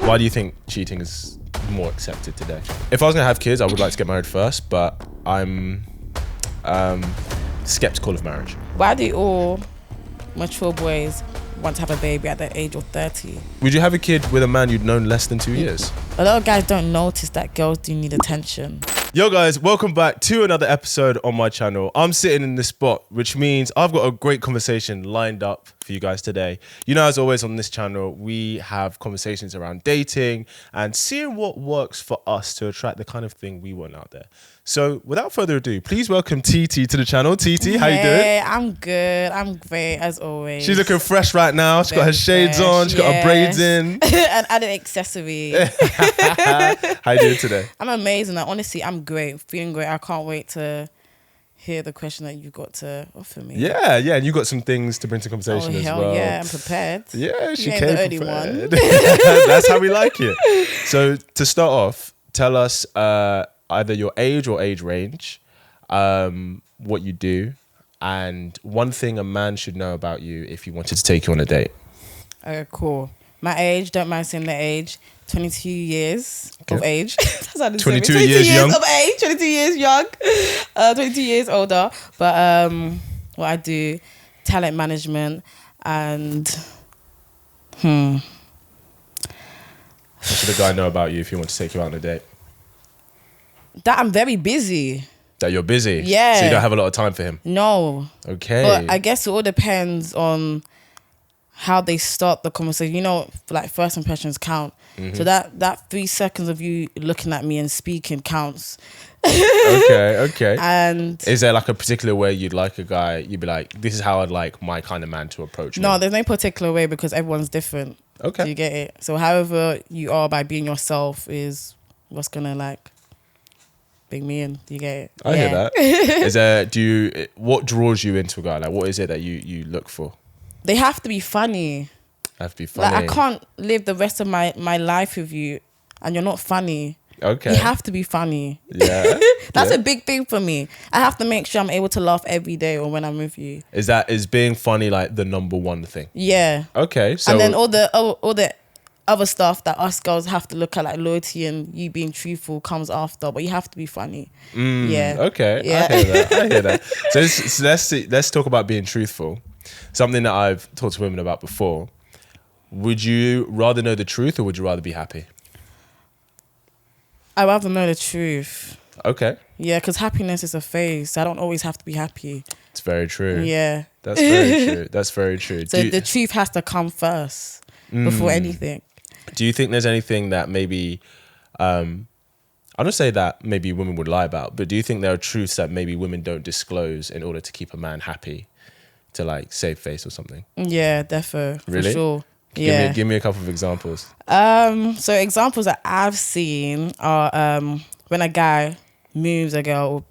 Why do you think cheating is more accepted today? If I was gonna have kids, I would like to get married first, but I'm skeptical of marriage. Why do all mature boys want to have a baby at the age of 30? Would you have a kid with a man you'd known less than 2 years? A lot of guys don't notice that girls do need attention. Yo guys, welcome back to another episode on my channel. I'm sitting in this spot, which means I've got a great conversation lined up for you guys today. You know, as always on this channel, we have conversations around dating and seeing what works for us to attract the kind of thing we want out there. So without further ado, please welcome Titi to the channel. Titi, how you doing? Hey, I'm good. I'm great as always. She's looking fresh right now. She's got her shades fresh, on. She's got her braids in. And added accessory. How you doing today? I'm amazing. Honestly, I'm great. Feeling great. I can't wait to hear the question that you've got to offer me. Yeah, and you got some things to bring to conversation as well. Yeah, I'm prepared. Yeah, she you came ain't the prepared. only one. That's how we like it. So to start off, tell us either your age or age range, what you do, and one thing a man should know about you if he wanted to take you on a date. Okay, cool. My age, don't mind saying the age, 22 years of age. That's how 22 years young. Of age, 22 years young, 22 years older. But what I do, talent management and What should a guy know about you if he wants to take you out on a date? that I'm very busy. That you're busy? Yeah. So you don't have a lot of time for him? No. Okay. But I guess it all depends on how they start the conversation. You know, like first impressions count. Mm-hmm. So that 3 seconds of you looking at me and speaking counts. Okay. And is there like a particular way you'd like a guy, you'd be like, this is how I'd like my kind of man to approach me? no, there's no particular way because everyone's different. Okay. Do you get it? So however you are by being yourself is what's gonna like bring me in. Do you get it? I hear that. Is there, what draws you into a guy? Like, what is it that you look for? They have to be funny. Have to be funny. Like I can't live the rest of my life with you and you're not funny. Okay. You have to be funny. Yeah. That's a big thing for me. I have to make sure I'm able to laugh every day or when I'm with you. Is being funny like the number one thing? Yeah. Okay. So And then all the other stuff that us girls have to look at, like loyalty and you being truthful, comes after. But you have to be funny. Yeah. Okay. Yeah. I hear that. So let's talk about being truthful. Something that I've talked to women about before. Would you rather know the truth or would you rather be happy? I'd rather know the truth. Okay. Yeah, because happiness is a phase. I don't always have to be happy. It's very true. Yeah. That's very true. That's very true. So the truth has to come first before anything. Do you think there's anything that maybe, I don't say that maybe women would lie about, but do you think there are truths that maybe women don't disclose in order to keep a man happy, to like save face or something? Yeah, defo. Really? For sure. Yeah. Give me a couple of examples. So examples that I've seen are when a guy moves a girl or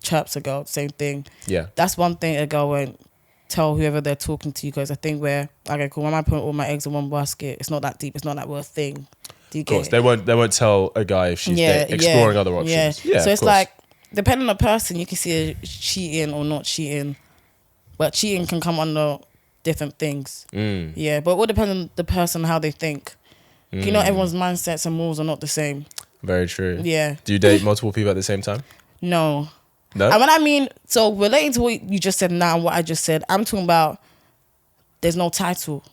chirps a girl, same thing. Yeah. That's one thing a girl won't tell whoever they're talking to, because I think where, okay, cool, when I put all my eggs in one basket, it's not that deep, it's not that worth thing. Do you get Of course, it? they won't tell a guy if she's exploring other options. Yeah. Yeah, So of it's course. like, depending on the person, you can see her cheating or not cheating. But cheating can come under different things. Yeah, but it all depends on the person, how they think. You know, everyone's mindsets and morals are not the same. Very true. Yeah. Do you date multiple people at the same time? No. No? And when I mean, so relating to what you just said now and what I just said, I'm talking about there's no title.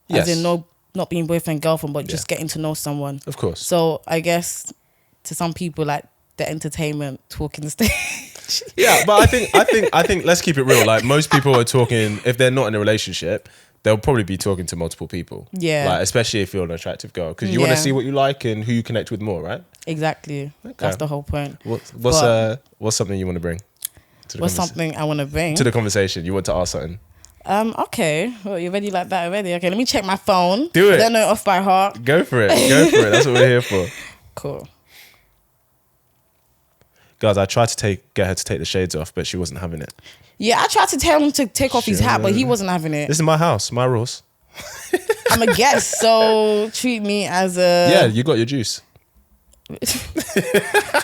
Yes. As in not being boyfriend, girlfriend, but just getting to know someone. Of course. So I guess to some people, like the entertainment, talking stage. Yeah, but I think let's keep it real. Like most people are talking, if they're not in a relationship, they'll probably be talking to multiple people. Yeah. Like especially if you're an attractive girl, because you want to see what you like and who you connect with more, right? Exactly. Okay. That's the whole point. What's something you want to bring? What's something I want to bring to the conversation? You want to ask something? Okay. Well, you're ready like that already. Okay, let me check my phone. Do it. I don't know it off by heart. Go for it. That's what we're here for. Cool. Guys, I tried to get her to take the shades off, but she wasn't having it. Yeah, I tried to tell him to take off his hat, but he wasn't having it. This is my house, my rules. I'm a guest, so treat me as a... Yeah, you got your juice. Like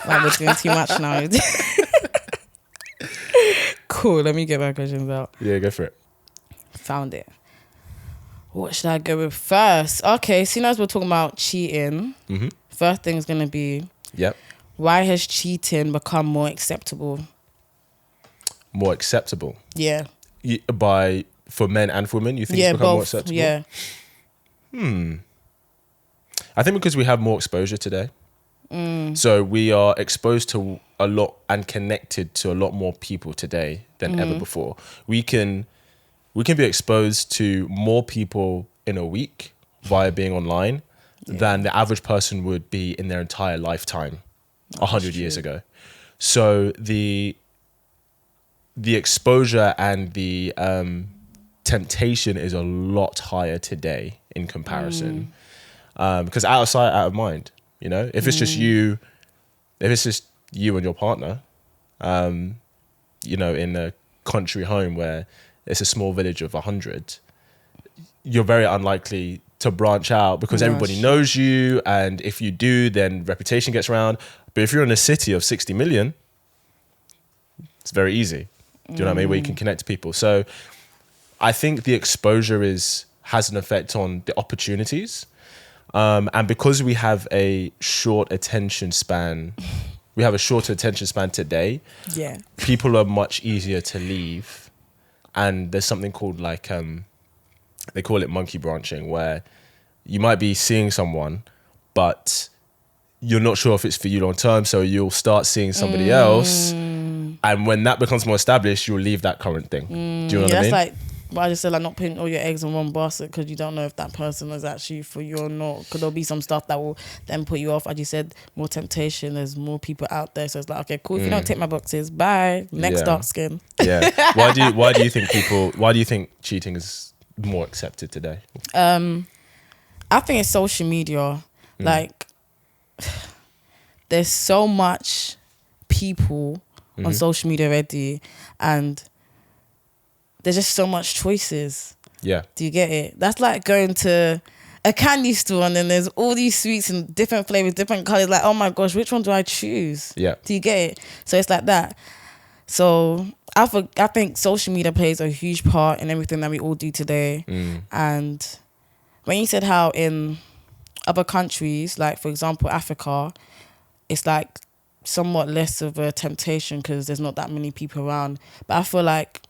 we're doing too much now. Cool, let me get my questions out. Yeah, go for it. Found it. What should I go with first? Okay, seeing as we're talking about cheating, first thing's gonna be, Yep. why has cheating become more acceptable? More acceptable? Yeah. For men and for women, you think Yeah, it's become more both. acceptable? Yeah. I think because we have more exposure today. So we are exposed to a lot and connected to a lot more people today than ever before. We can be exposed to more people in a week via being online than the average person would be in their entire lifetime 100 years ago. So the exposure and the temptation is a lot higher today in comparison. Because out of sight, out of mind. You know, if it's just you and your partner, you know, in a country home where it's a small village of 100, you're very unlikely to branch out because everybody knows you, and if you do, then reputation gets around. But if you're in a city of 60 million, it's very easy. Do you know what I mean? Where you can connect to people. So I think the exposure has an effect on the opportunities. And because we have a shorter attention span today, people are much easier to leave. And there's something called like, they call it monkey branching, where you might be seeing someone, but you're not sure if it's for you long term. So you'll start seeing somebody else. And when that becomes more established, you'll leave that current thing. Do you know what I mean? That's like what I just said, like not putting all your eggs in one basket because you don't know if that person is actually for you or not. Because there'll be some stuff that will then put you off. As you said, more temptation. There's more people out there. So it's like, okay, cool. If you don't take my boxes, bye. Next dark skin. Yeah. Why do you think cheating is more accepted today? I think it's social media. Like, there's so much people on social media already, and there's just so much choices. Yeah. Do you get it? That's like going to a candy store and then there's all these sweets in different flavors, different colors. Like, oh my gosh, which one do I choose? Yeah. Do you get it? So it's like that. So I think social media plays a huge part in everything that we all do today. And when you said how in other countries, like for example, Africa, it's like somewhat less of a temptation because there's not that many people around. But I feel like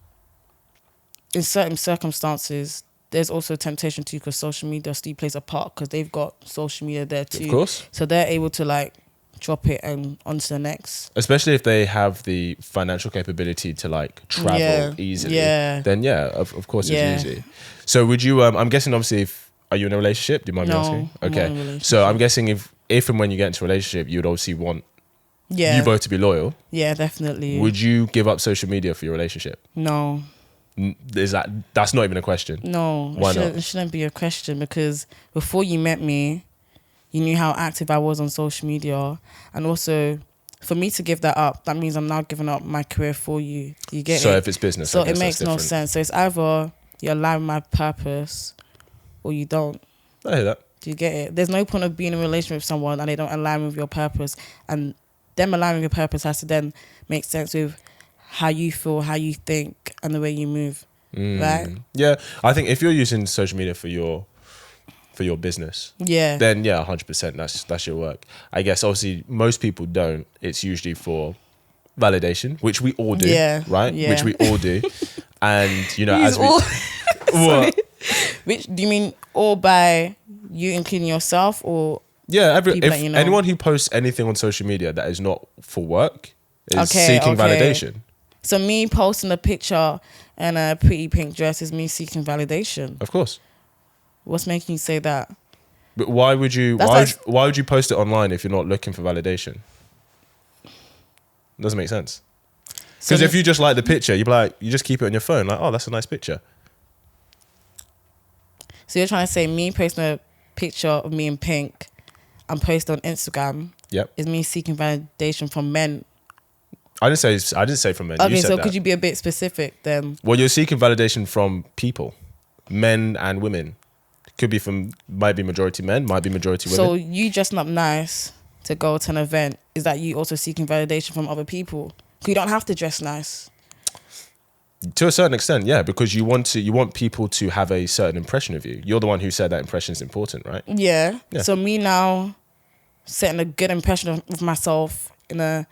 in certain circumstances, there's also temptation too because social media still plays a part because they've got social media there too. Of course. So they're able to like drop it and onto the next. Especially if they have the financial capability to like travel easily. Yeah. Then of course it's easy. So would you, I'm guessing obviously are you in a relationship? Do you mind me asking? I'm not in a Okay. relationship. So I'm guessing if and when you get into a relationship, you would obviously want you both to be loyal. Yeah, definitely. Would you give up social media for your relationship? No. That's not even a question? No. Why not? It shouldn't be a question because before you met me, you knew how active I was on social media. And also, for me to give that up, that means I'm now giving up my career for you. Do you get it? So if it's business, so I guess it makes that's no different. sense. So it's either you align with my purpose or you don't. I hear that. Do you get it? There's no point of being in a relationship with someone and they don't align with your purpose. And them aligning with your purpose has to then make sense with how you feel, how you think, and the way you move. Right? Yeah. I think if you're using social media for your business, then 100% that's your work. I guess obviously most people don't. It's usually for validation, which we all do, right? Yeah. Which we all do. And you know, These as we all- what? Which do you mean all by you including yourself or Yeah, if that you know? anyone who posts anything on social media that is not for work is seeking validation. So me posting a picture and a pretty pink dress is me seeking validation. Of course. What's making you say that? But why would you That's why would you post it online if you're not looking for validation? Doesn't make sense. Because if you just like the picture, you'd be like, you just keep it on your phone, like, oh, that's a nice picture. So you're trying to say me posting a picture of me in pink and post on Instagram is me seeking validation from men. I didn't say from men. Okay, You said so that. could you be a bit specific then? Well, you're seeking validation from people, men and women. Might be majority men, might be majority women. So you dressing up nice to go to an event, is that you also seeking validation from other people? You don't have to dress nice. To a certain extent, yeah, because you want people to have a certain impression of you. You're the one who said that impression is important, right? Yeah. Yeah. So me now setting a good impression of myself in a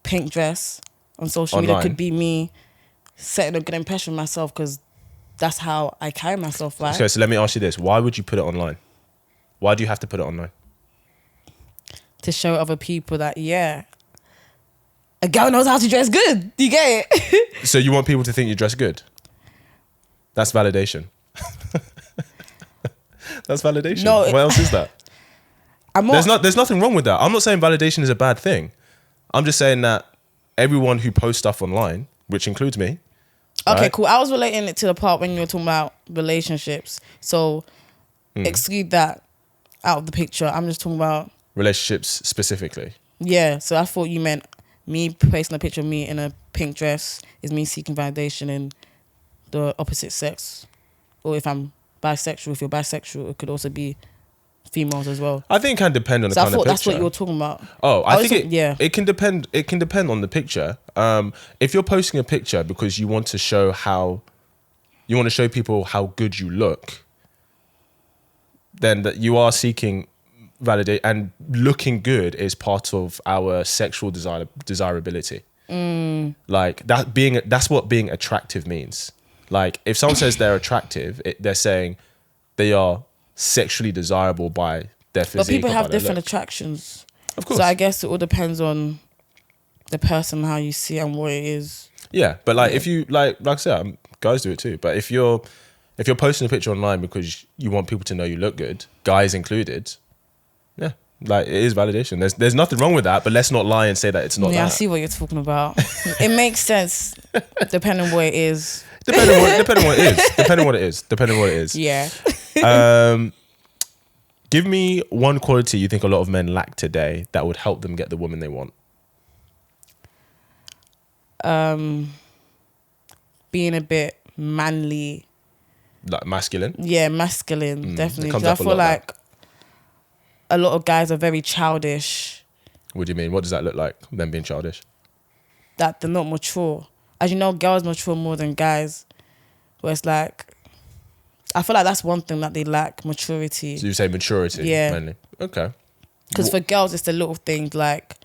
pink dress on social media Online. could be me setting a good impression of myself because that's how I carry myself, right? Okay, so let me ask you this: why would you put it online? Why do you have to put it online? To show other people that a girl knows how to dress good. Do you get it? So you want people to think you dress good? That's validation. That's validation. No, What else is that? There's nothing wrong with that. I'm not saying validation is a bad thing. I'm just saying that everyone who posts stuff online, which includes me. Okay, right? cool. I was relating it to the part when you were talking about relationships. So exclude that out of the picture. I'm just talking about Relationships specifically. yeah. So I thought you meant me posting a picture of me in a pink dress is me seeking validation in the opposite sex, or if I'm bisexual. If you're bisexual, it could also be females as well. I think it can depend on the So I kind of thought picture. that's what you were talking about. Oh, I think yeah. it can depend. It can depend on the picture. If you're posting a picture because you want to show people how good you look, then that you are seeking validate, and looking good is part of our sexual desirability. Like that's what being attractive means. Like if someone says they're attractive, they're saying they are sexually desirable by their physique. But people or have by their different look. attractions. Of course. So I guess it all depends on the person, how you see it and what it is. Yeah, but like if you like I said, guys do it too. But if you're posting a picture online because you want people to know you look good, guys included, yeah, like it is validation. There's nothing wrong with that. But let's not lie and say that it's not. Yeah, that. I see what you're talking about. It makes sense depending what it is. Depending what it is. Yeah. Give me one quality you think a lot of men lack today that would help them get the woman they want. Being a bit manly. Like masculine. Yeah, masculine, definitely. comes 'Cause I up a feel lot, that. like a lot of guys are very childish, What do you mean? What does that look like? Them being childish. that they're not mature. As you know, girls mature more than guys. Where it's like, I feel like that's one thing that they lack, maturity. So you say maturity, Yeah. mainly. Okay. Because for girls, it's the little things like,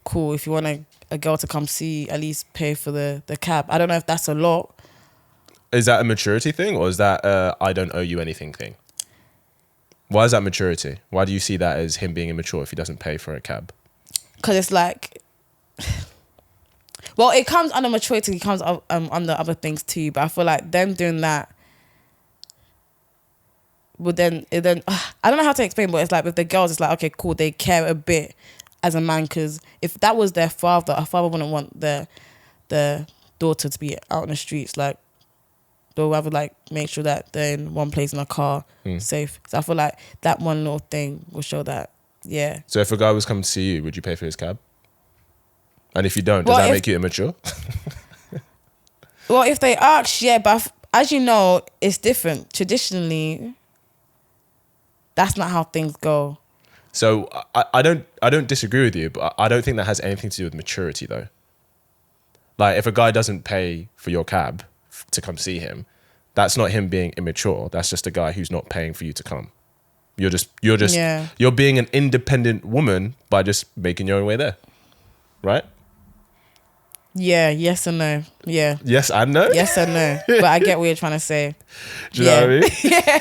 cool, if you want a girl to come see, at least pay for the cab. I don't know if that's a lot. Is that a maturity thing, or is that I don't owe you anything thing? Why is that maturity? Why do you see that as him being immature if he doesn't pay for a cab? Because it's like, well, it comes under maturity, it comes under other things too. But I feel like them doing that would then I don't know how to explain, but it's like with the girls, it's like, okay, cool, they care a bit as a man, because if that was their father, a father wouldn't want their daughter to be out in the streets. Like, they'll rather like make sure that they're in one place in a car, safe. So I feel like that one little thing will show that, yeah. So if a guy was coming to see you, would you pay for his cab? And if you don't, does Well, that if- make you immature? Well, if they ask, yeah, but as you know, it's different. Traditionally, that's not how things go. So I don't disagree with you, but I don't think that has anything to do with maturity though. Like if a guy doesn't pay for your cab to come see him, that's not him being immature. That's just a guy who's not paying for you to come. You're just Yeah. you're being an independent woman by just making your own way there. Right? Yeah, yes and no. Yeah. Yes and no? Yes and no. But I get what you're trying to say. Do you know what I mean? Yeah.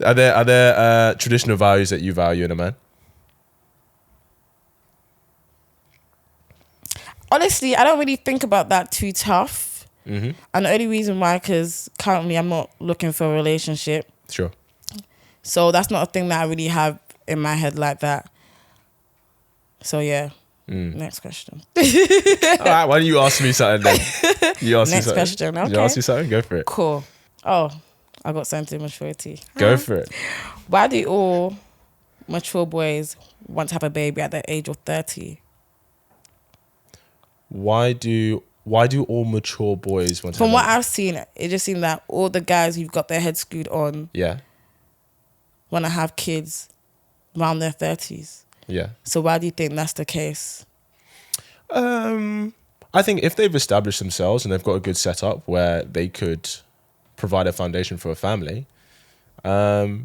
Are there traditional values that you value in a man? Honestly, I don't really think about that too tough. Mm-hmm. And the only reason why, because currently I'm not looking for a relationship. Sure. So that's not a thing that I really have in my head like that. So yeah. Next question. All right, why don't you ask me something then? You ask me Next something. question, You okay. ask me something? Go for it. Cool. Oh, I got sent to maturity. Go for it. Why do all mature boys want to have a baby at the age of 30? Why do all mature boys want to From have what a- I've seen, it just seems that all the guys who've got their head screwed on Yeah. want to have kids around their 30s. Yeah. So why do you think that's the case? I I think if they've established themselves and they've got a good setup where they could provide a foundation for a family, I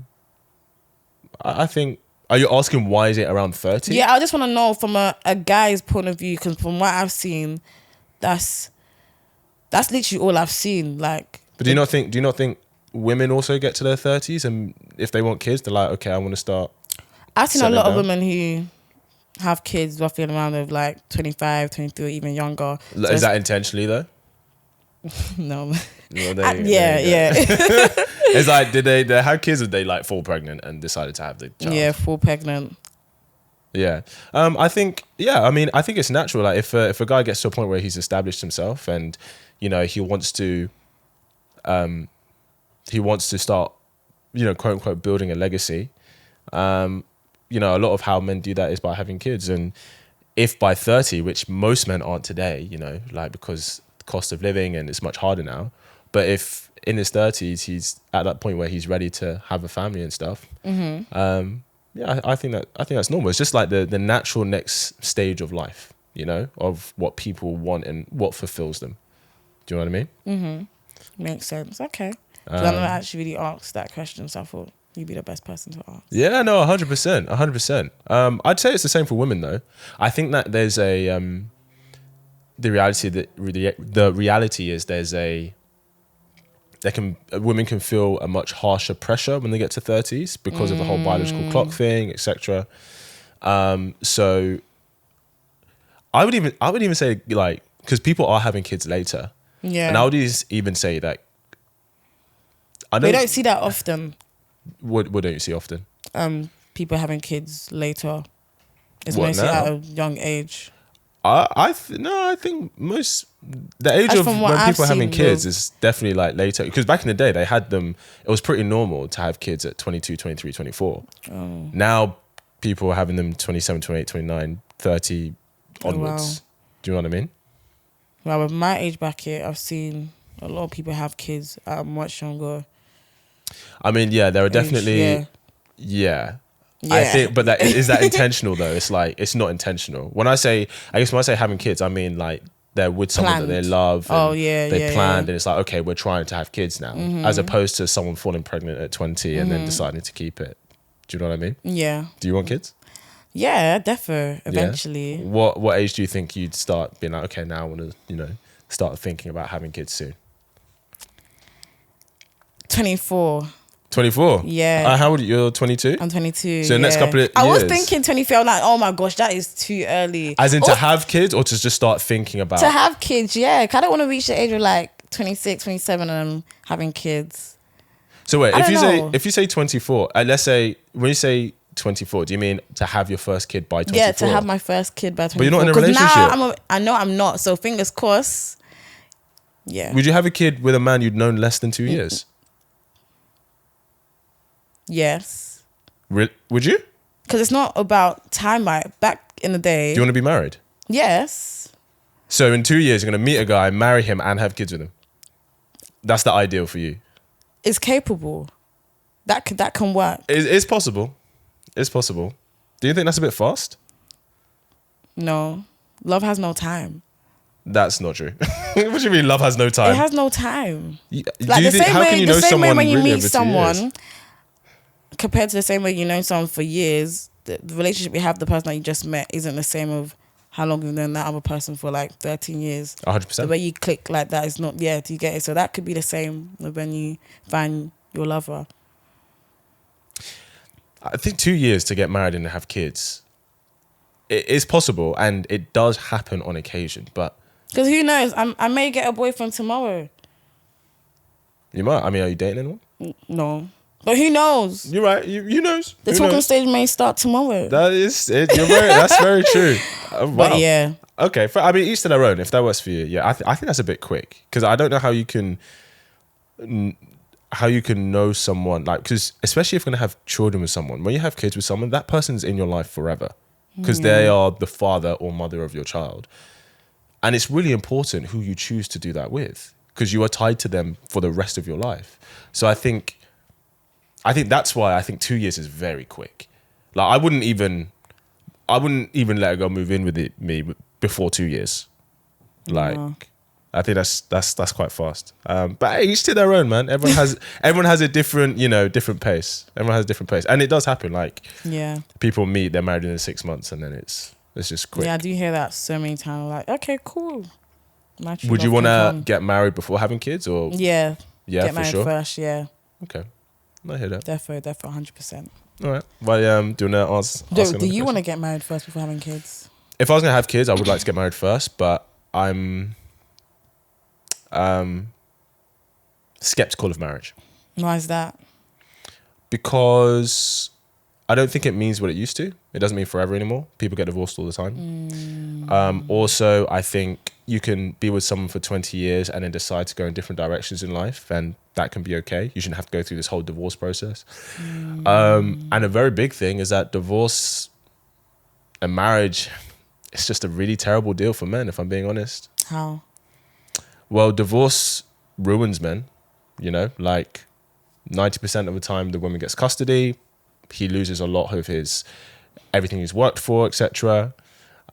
think. Are you asking why is it around 30? Yeah, I just want to know from a guy's point of view, because from what I've seen, that's literally all I've seen. Like, But do you not think women also get to their 30s and if they want kids, they're like, okay, I want to start. I've seen a settling lot of down? women who have kids roughly around of like 25, 23, even younger. So Is that intentionally though? no? Well, Yeah. It's like, did they have kids or did they like fall pregnant and decided to have the child? Yeah, full pregnant. Yeah. I think it's natural. Like if a guy gets to a point where he's established himself and, you know, he wants to start, you know, quote unquote, building a legacy. You know, a lot of how men do that is by having kids. And if by 30, which most men aren't today, you know, like because the cost of living and it's much harder now. But if in his 30s, he's at that point where he's ready to have a family and stuff. Yeah, I think that's normal. It's just like the natural next stage of life, you know, of what people want and what fulfills them. Do you know what I mean? Makes sense. Okay. 'Cause I never actually really asked that question, so I thought you'd be the best person to ask. Yeah, no, 100%, 100%. I'd say it's the same for women though. I think that there's the reality is women can feel a much harsher pressure when they get to 30s because of the whole biological clock thing, etc. So I would even say, like, because people are having kids later, Yeah. and I would even say that We don't see that often. What don't you see often? People having kids later. It's What, mostly now? at a young age. I think the age That's of from what when I've people are having seen, kids though. is definitely like later, because back in the day they had them, it was pretty normal to have kids at 22, 23, 24. Now people are having them 27, 28, 29, 30 onwards. wow. Do you know what I mean? Well, with my age bracket, I've seen a lot of people have kids at a much younger I mean, yeah, there are age. definitely Yeah. I think, but is that intentional though? It's like, it's not intentional. When I say having kids, I mean like they're with someone that they Planned. love. And Oh, yeah, they yeah, planned, yeah. and it's like, okay, we're trying to have kids now, as opposed to someone falling pregnant at 20 and then deciding to keep it. Do you know what I mean? Yeah. Do you want kids? Yeah, defo. Yeah? Eventually. What age do you think you'd start being like, okay, now I want to, you know, start thinking about having kids soon? 24. 24. Yeah. How old are you? You're 22. I'm 22. So the next couple of I was years. thinking 23. I'm like, oh my gosh, that is too early. As in to have kids, or to just start thinking about? To have kids, yeah. 'Cause I don't want to reach the age of like 26, 27 and I'm having kids. So wait, I if don't know. you say 24, let's say when you say 24, do you mean to have your first kid by 24? Yeah, to have my first kid by 24. But you're not in a 'Cause relationship. Now I know I'm not. So fingers crossed. Yeah. Would you have a kid with a man you'd known less than 2 years? Yes. Would you? Because it's not about time, right? Back in the day. Do you want to be married? Yes. So in 2 years, you're going to meet a guy, marry him, and have kids with him. That's the ideal for you. It's capable. That can work. It's possible. It's possible. Do you think that's a bit fast? No. Love has no time. That's not true. What do you mean love has no time? It has no time. Do Like you the think, same how can way, you the know same way someone when you really meet over 2 years? someone, compared to the same way you know someone for years, the relationship you have, the person that you just met, isn't the same of how long you've known that other person for like 13 years. 100%. The way you click like that is not, yeah, do you get it? So that could be the same when you find your lover. I think 2 years to get married and have kids, it is possible, and it does happen on occasion, but Because who knows? I may get a boyfriend tomorrow. you might. I mean, are you dating anyone? No. But who knows? You're right. You knows. The Who talking knows? stage may start tomorrow. That is it. That's very true. Wow. But yeah. Okay. I mean, each to their own. If that works for you, yeah. I think that's a bit quick, because I don't know how you can know someone, like, because especially if you're gonna have children with someone, when you have kids with someone, that person's in your life forever, because they are the father or mother of your child, and it's really important who you choose to do that with, because you are tied to them for the rest of your life. So I think that's why I think 2 years is very quick. Like I wouldn't even let a girl move in with me before 2 years. Like, No. I think that's quite fast. But hey, each to their own, man. Everyone has a different, different pace. Everyone has a different pace, and it does happen. Like, Yeah. people meet, they're married in 6 months, and then it's just quick. Yeah, I do hear that so many times. Like, okay, cool. My true Would you love want can to come. get married before having kids, or Yeah. yeah, Get for married sure? first, yeah. Okay, I hear that. Defo, 100%. All right. Well, do you want to ask Do another you want to question? get married first before having kids? If I was gonna have kids, I would like to get married first, but I'm skeptical of marriage Why is that? because I don't think it means what it used to. It doesn't mean forever anymore. People get divorced all the time. Also, I think you can be with someone for 20 years and then decide to go in different directions in life, and that can be okay. You shouldn't have to go through this whole divorce process. And a very big thing is that divorce and marriage, it's just a really terrible deal for men, if I'm being honest. How? Well, divorce ruins men, like 90% of the time the woman gets custody. He loses a lot of everything he's worked for, etc.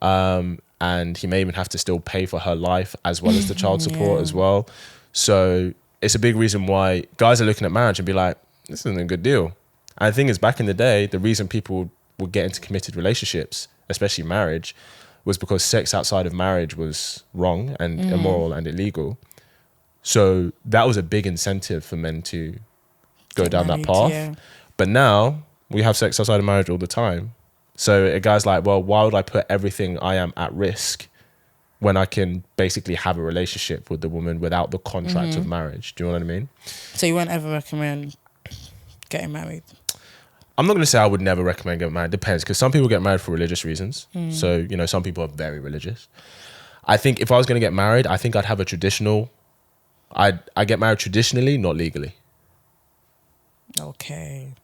And he may even have to still pay for her life as well as the child support as well. So it's a big reason why guys are looking at marriage and be like, this isn't a good deal. And the thing is, back in the day, the reason people would get into committed relationships, especially marriage, was because sex outside of marriage was wrong and immoral and illegal. So that was a big incentive for men to go Get down married, that path. yeah. But now we have sex outside of marriage all the time. So a guy's like, well, why would I put everything I am at risk when I can basically have a relationship with the woman without the contract of marriage? Do you know what I mean? So you won't ever recommend getting married? I'm not going to say I would never recommend getting married. Depends, because some people get married for religious reasons. So, some people are very religious. I think if I was going to get married, I think I'd have a traditional... I get married traditionally, not legally. Okay.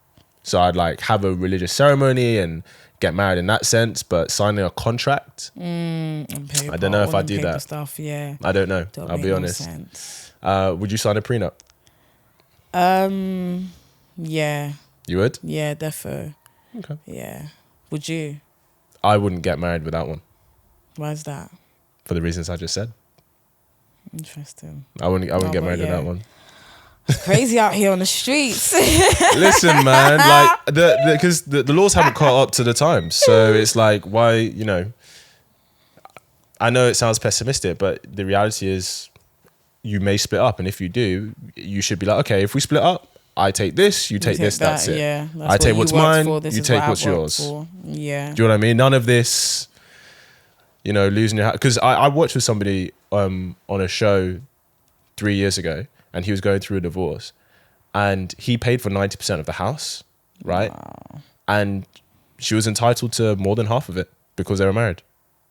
So I'd like have a religious ceremony and get married in that sense, but signing a contract, On paper, I don't know if all I them do paper that. Stuff, yeah. I don't know. Don't I'll make be no honest. sense. Would you sign a prenup? Yeah. You would? Yeah, defo. Okay. Yeah. Would you? I wouldn't get married without one Why is that? for the reasons I just said. Interesting. I wouldn't No, get but married yeah. without one. It's crazy out here on the streets. Listen, man, like because the laws haven't caught up to the times, so it's like why I know it sounds pessimistic, but the reality is you may split up, and if you do, you should be like, okay, if we split up, I take this, you take this, that's it. Yeah. That's I take what what's you worked mine, for, this you is take what I what's worked yours. for. Yeah. Do you know what I mean? None of this, losing your house. Because I watched with somebody on a show 3 years ago, and he was going through a divorce, and he paid for 90% of the house, right? Wow. And she was entitled to more than half of it because they were married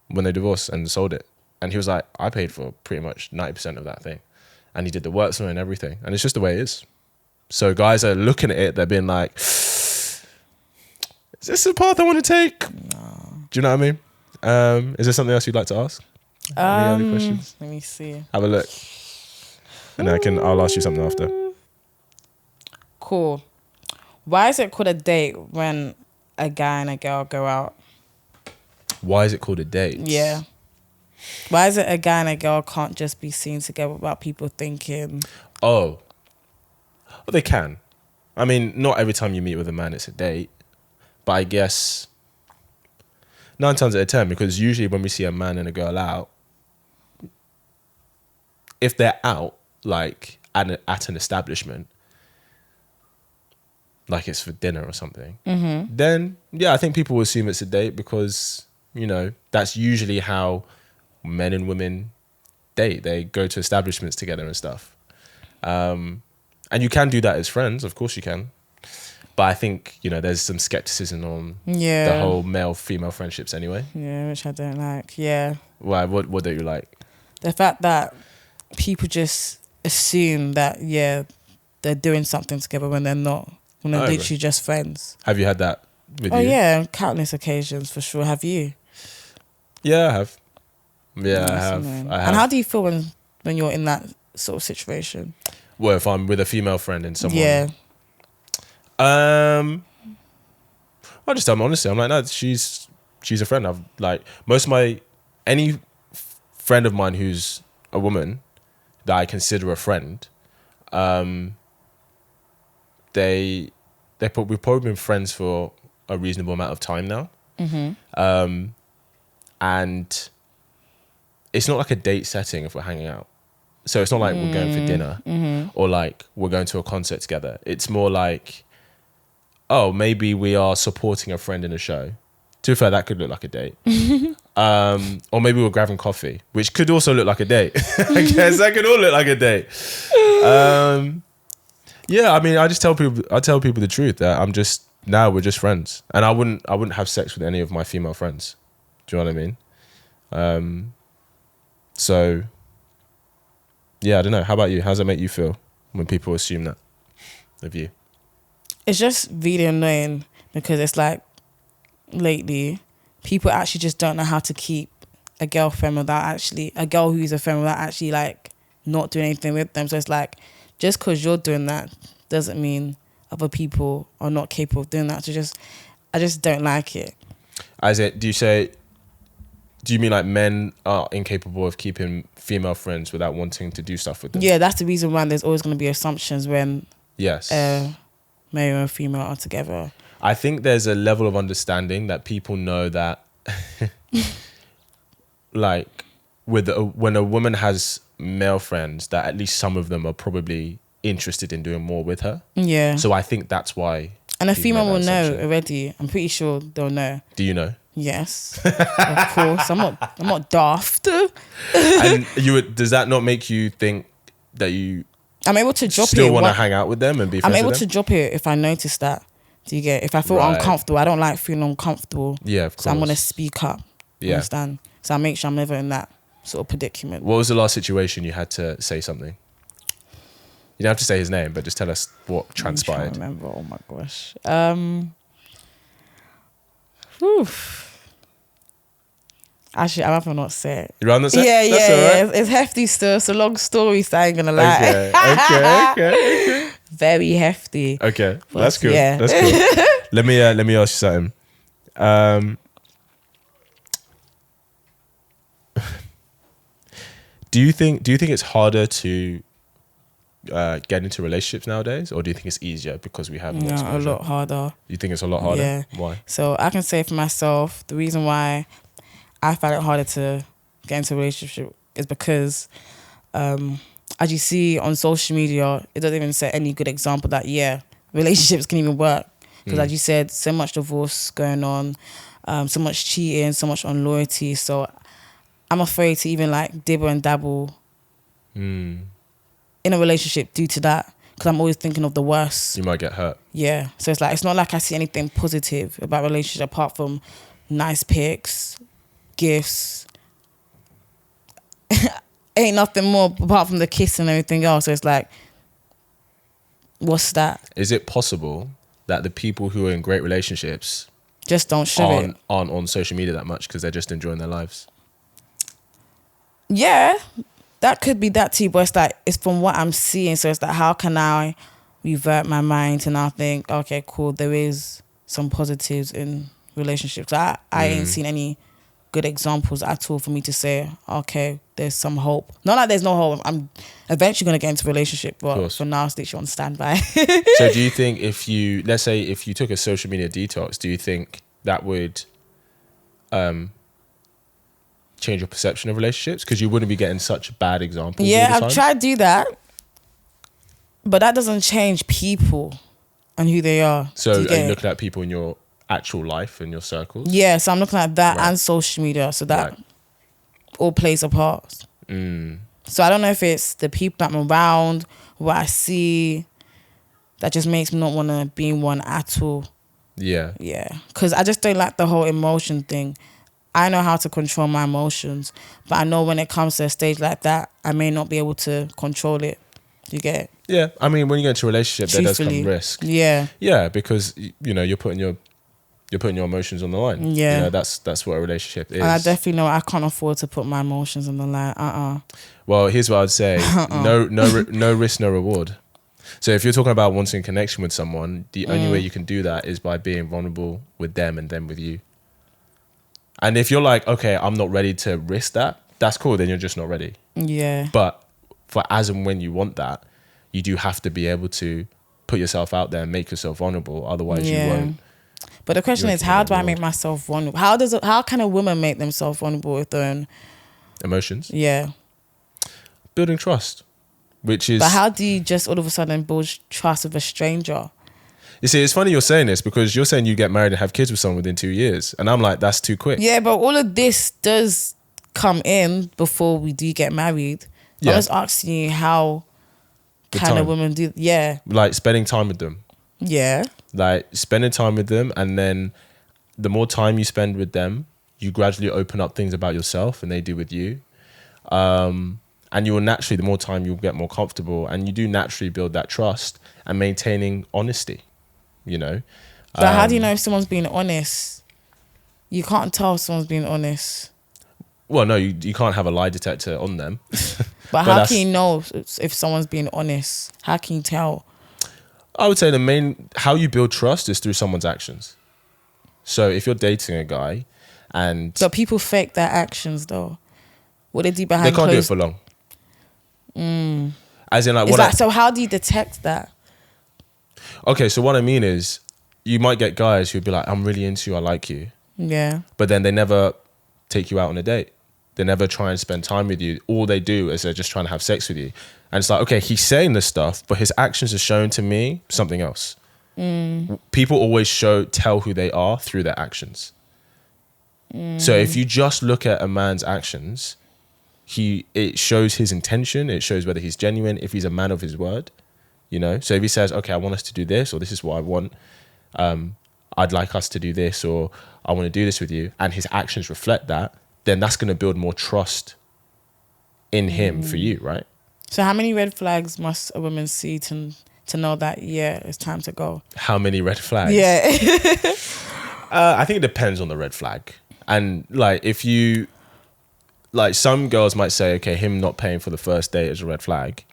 when they divorced and sold it. And he was like, I paid for pretty much 90% of that thing. And he did the work for it and everything. And it's just the way it is. So guys are looking at it, they're being like, is this the path I want to take? No. Do you know what I mean? Is there something else you'd like to ask? Any other questions? Let me see. Have a look. And then I'll ask you something after. Cool. Why is it called a date when a guy and a girl go out? Why is it called a date? Yeah. Why is it a guy and a girl can't just be seen together without people thinking... Oh. Well, they can. I mean, not every time you meet with a man it's a date. But I guess 9 times out of 10, because usually when we see a man and a girl out, if they're out, like at an establishment, like it's for dinner or something, then yeah, I think people will assume it's a date because, that's usually how men and women date. They go to establishments together and stuff. And you can do that as friends, of course you can. But I think, there's some skepticism on the whole male-female friendships anyway. Yeah, which I don't like. Yeah. Why? What don't you like? The fact that people just assume that, yeah, they're doing something together when they're not. When they're literally just friends. Have you had that with you? Oh, yeah, on countless occasions, for sure. Have you? Yeah, I have. Yeah, I have. Annoying. I have. And how do you feel when you're in that sort of situation? Well, if I'm with a female friend and someone... Yeah. I just tell them honestly. I'm like, no, she's a friend. I've like most of my any friend of mine who's a woman that I consider a friend, we've probably been friends for a reasonable amount of time now. And it's not like a date setting if we're hanging out. So it's not like we're going for dinner or like we're going to a concert together. It's more like, oh, maybe we are supporting a friend in a show. To be fair, that could look like a date. Or maybe we're grabbing coffee, which could also look like a date. I guess that could all look like a date. Yeah, I mean, I tell people the truth that we're just friends. And I wouldn't have sex with any of my female friends. Do you know what I mean? So yeah, I don't know. How about you? How does it make you feel when people assume that of you? It's just really annoying because it's like lately people actually just don't know how to keep a girlfriend without a girl who's a friend without actually like not doing anything with them. So it's like, just because you're doing that doesn't mean other people are not capable of doing that. So I just don't like it. Do you mean like men are incapable of keeping female friends without wanting to do stuff with them? Yeah, that's the reason why there's always going to be assumptions when yes, male and female are together. I think there's a level of understanding that people know that, like, when a woman has male friends, that at least some of them are probably interested in doing more with her. Yeah. So I think that's why. And a female will know already. I'm pretty sure they'll know. Do you know? Yes, of course. I'm not daft. And does that not make you think that I'm able to drop still want to hang out with them and be friends with them? I'm able to drop it if I notice that. Do you get? If I feel uncomfortable, I don't like feeling uncomfortable. Yeah, of course. So I'm gonna speak up. You understand? So I make sure I'm never in that sort of predicament. What was the last situation you had to say something? You don't have to say his name, but just tell us what transpired. I can't remember. Oh my gosh. Actually, I'd rather not say it. You'd rather not say it? Yeah, That's all right. It's hefty still. It's a long story, so I ain't gonna lie. Okay. Very hefty. Okay, But that's good. yeah. That's cool. Let me ask you something. Do you think it's harder to get into relationships nowadays, or do you think it's easier because we have more exposure? A lot harder. You think it's a lot harder? Yeah. Why? So I can say for myself, the reason why I find it harder to get into a relationship is because, as you see on social media, it doesn't even set any good example that, relationships can even work. Because as you said, so much divorce going on, so much cheating, so much unloyalty. So I'm afraid to even like dibble and dabble in a relationship due to that. Because I'm always thinking of the worst. You might get hurt. Yeah. So it's like, it's not like I see anything positive about relationship apart from nice pics, gifts. Ain't nothing more apart from the kiss and everything else. So it's like, what's that? Is it possible that the people who are in great relationships just don't show it? Aren't on social media that much because they're just enjoying their lives? Yeah, that could be that too, but it's like, it's from what I'm seeing. So it's like, how can I revert my mind to now think, okay, cool, there is some positives in relationships. I ain't seen any good examples at all for me to say, okay, there's some hope. Not like there's no hope. I'm eventually going to get into a relationship, but for now, it's literally on standby. So do you think let's say if you took a social media detox, do you think that would change your perception of relationships? Because you wouldn't be getting such bad examples all the time? I've tried to do that, but that doesn't change people and who they are. So are you looking at people in your actual life and your circles? Yeah, so I'm looking at that and social media. So that all plays a part. So I don't know if it's the people that I'm around, what I see, that just makes me not want to be in one at all. Yeah. Yeah. Because I just don't like the whole emotion thing. I know how to control my emotions, but I know when it comes to a stage like that, I may not be able to control it. You get it? Yeah. I mean, when you get into a relationship, there does come risk. Yeah. Yeah, because, you're putting your emotions on the line. Yeah. That's what a relationship is. And I definitely know I can't afford to put my emotions on the line. Well, here's what I'd say. No risk, no reward. So if you're talking about wanting a connection with someone, the only way you can do that is by being vulnerable with them and them with you. And if you're like, okay, I'm not ready to risk that, that's cool. Then you're just not ready. Yeah. But for as and when you want that, you do have to be able to put yourself out there and make yourself vulnerable. Otherwise, you won't. But the question You're is, how in do that I make world. myself vulnerable? How can a woman make themselves vulnerable with their own? Emotions, Yeah. building trust, which is. But how do you just all of a sudden build trust with a stranger? You see, it's funny you're saying this because you're saying you get married and have kids with someone within 2 years, and I'm like, that's too quick. Yeah, but all of this does come in before we do get married. Yeah. I'm just asking you, how The can a time. woman do? Yeah. Like spending time with them, Yeah. like spending time with them, and then the more time you spend with them, you gradually open up things about yourself, and they do with you. And you will naturally, the more time you'll get more comfortable, and you do naturally build that trust and maintaining honesty. You know, But how do you know if someone's being honest? You can't tell if someone's being honest. well, no, you can't have a lie detector on them. But how that's- can you know if someone's being honest? How can you tell? I would say how you build trust is through someone's actions. So if you're dating a guy and So people fake their actions though. What they do behind they can't do it closed. for long. As in, like, It's like, so how do you detect that? okay, so what I mean is, you might get guys who'd be like, I'm really into you, I like you. Yeah. But then they never take you out on a date. They never try and spend time with you. All they do is they're just trying to have sex with you. And it's like, okay, he's saying this stuff, but his actions are showing to me something else. People always tell who they are through their actions. So if you just look at a man's actions, it shows his intention. It shows whether he's genuine, if he's a man of his word. You know, so if he says, okay, I want us to do this, or this is what I want, I'd like us to do this, or I want to do this with you, and his actions reflect that, then that's going to build more trust in him for you, right? So how many red flags must a woman see to know that, yeah, it's time to go? How many red flags? Yeah. I think it depends on the red flag. And like, if you, like, some girls might say, okay, him not paying for the first date is a red flag.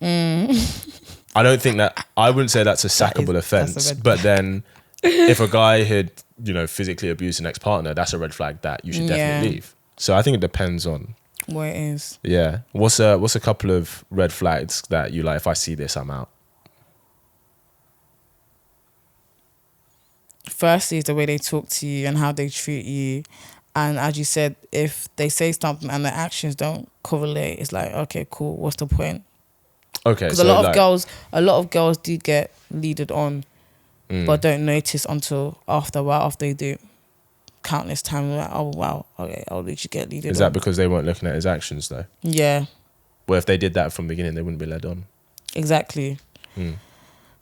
I don't think I wouldn't say that's a sackable that's offense. a red But then if a guy had, physically abused an ex-partner, that's a red flag that you should definitely Yeah. leave. So I think it depends on, What it is. yeah. What's a couple of red flags that you like, if I see this, I'm out? Firstly is the way they talk to you and how they treat you. And as you said, if they say something and their actions don't correlate, it's like, okay, cool, what's the point? Okay. Because So a lot of girls do get leaded on, but don't notice until after a while, after they do countless times. Like, oh wow, okay, I'll let you get leaded on. is that because they weren't looking at his actions though? Yeah, Well, if they did that from the beginning, they wouldn't be led on. exactly.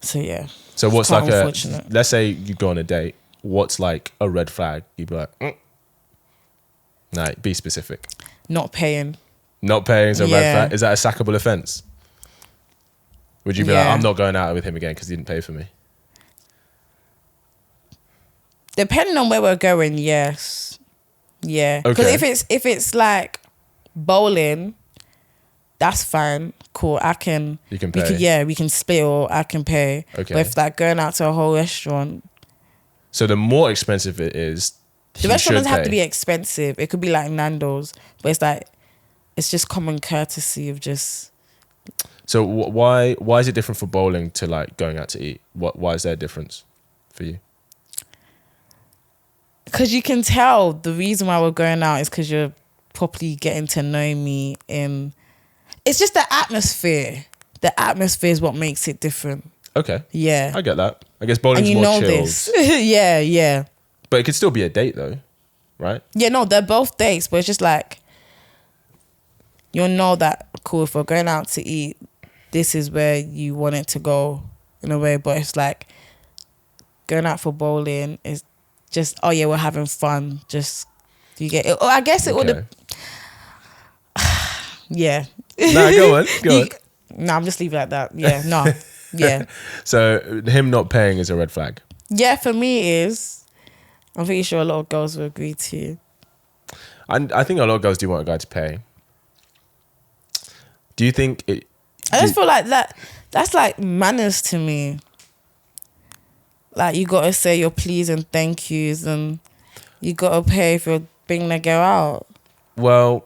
So yeah. So what's quite like unfortunate. let's say you go on a date, what's like a red flag? You'd be like, Nah, be specific. Not paying. Not paying is a red Yeah. flag. Is that a sackable offense? Would you be like, Yeah. I'm not going out with him again because he didn't pay for me? Depending on where we're going, yes. Yeah. Because Okay. if it's like bowling, that's fine. Cool. You can pay. We can split, or I can pay. Okay. But if like going out to a whole restaurant, So the more expensive it is, the restaurant doesn't have to be expensive. It could be like Nando's, but it's like, it's just common courtesy of just. So why is it different for bowling to like going out to eat? Why is there a difference for you? Because you can tell the reason why we're going out is because you're properly getting to know me, and it's just the atmosphere. The atmosphere is what makes it different. Okay. Yeah. I get that. I guess bowling's And you more know chilled. this. Yeah. But it could still be a date though, right? Yeah, no, they're both dates, but it's just like, you'll know that, cool, if we're going out to eat, this is where you want it to go in a way. But it's like, going out for bowling is just, oh yeah, we're having fun. Just, you get it. Oh, I guess it would have, yeah. Nah, go on. No, I'm just leaving it like that. Yeah, no. Yeah. So him not paying is a red flag. Yeah, for me it is. I'm pretty sure a lot of girls will agree to. And I think a lot of girls do want a guy to pay. Do you think it? I just feel like that's like manners to me. Like, you gotta say your please and thank yous, and you gotta pay if you're bringing a girl out. Well,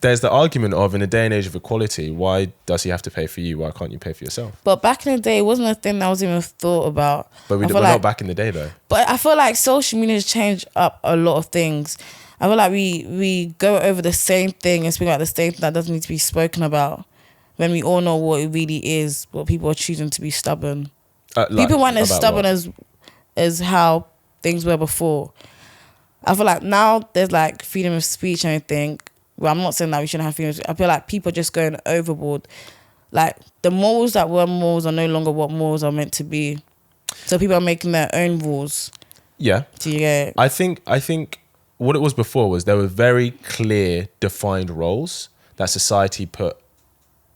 there's the argument of, in a day and age of equality, why does he have to pay for you? Why can't you pay for yourself? But back in the day, it wasn't a thing that was even thought about. But we're not back in the day though. But I feel like social media has changed up a lot of things. I feel like we go over the same thing and speak about the same thing that doesn't need to be spoken about, when we all know what it really is, but people are choosing to be stubborn. People weren't as stubborn as how things were before. I feel like now there's like freedom of speech and everything. Well, I'm not saying that we shouldn't have freedom of speech. I feel like people are just going overboard. Like, the morals that were morals are no longer what morals are meant to be. So people are making their own rules. Yeah. I think what it was before was there were very clear, defined roles that society put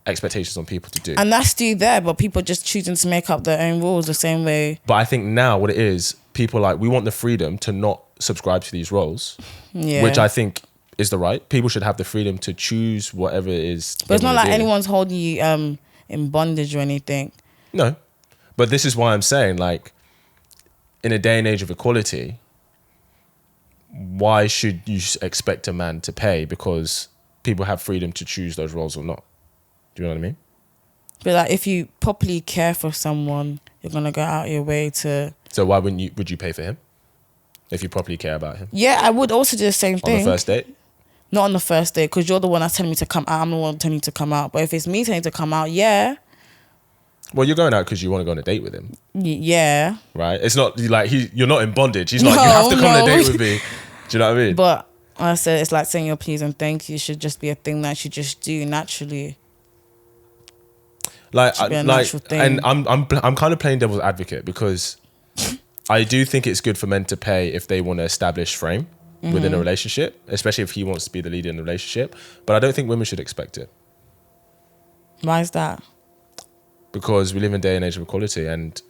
expectations on people to do. And that's still there, but people just choosing to make up their own rules the same way. But I think now what it is, people like, we want the freedom to not subscribe to these roles, which I think is the right. People should have the freedom to choose whatever it is. But it's not like anyone's holding you in bondage or anything. No. But this is why I'm saying, like, in a day and age of equality, why should you expect a man to pay? Because people have freedom to choose those roles or not. Do you know what I mean? But like, if you properly care for someone, you're gonna go out your way to. So why would you pay for him if you properly care about him? Yeah, I would also do the same thing. On the first date? Not on the first date, because you're the one that's telling me to come out. I'm the one telling you to come out. But if it's me telling you to come out, yeah. Well, you're going out because you want to go on a date with him. Yeah. Right? It's not like you're not in bondage. He's like, you have to come on a date with me. Do you know what I mean? But I said, it's like saying your please and thank you should just be a thing that you just do naturally. And I'm kind of playing devil's advocate, because I do think it's good for men to pay if they want to establish frame within a relationship, especially if he wants to be the leader in the relationship. But I don't think women should expect it. Why is that? Because we live in a day and age of equality, and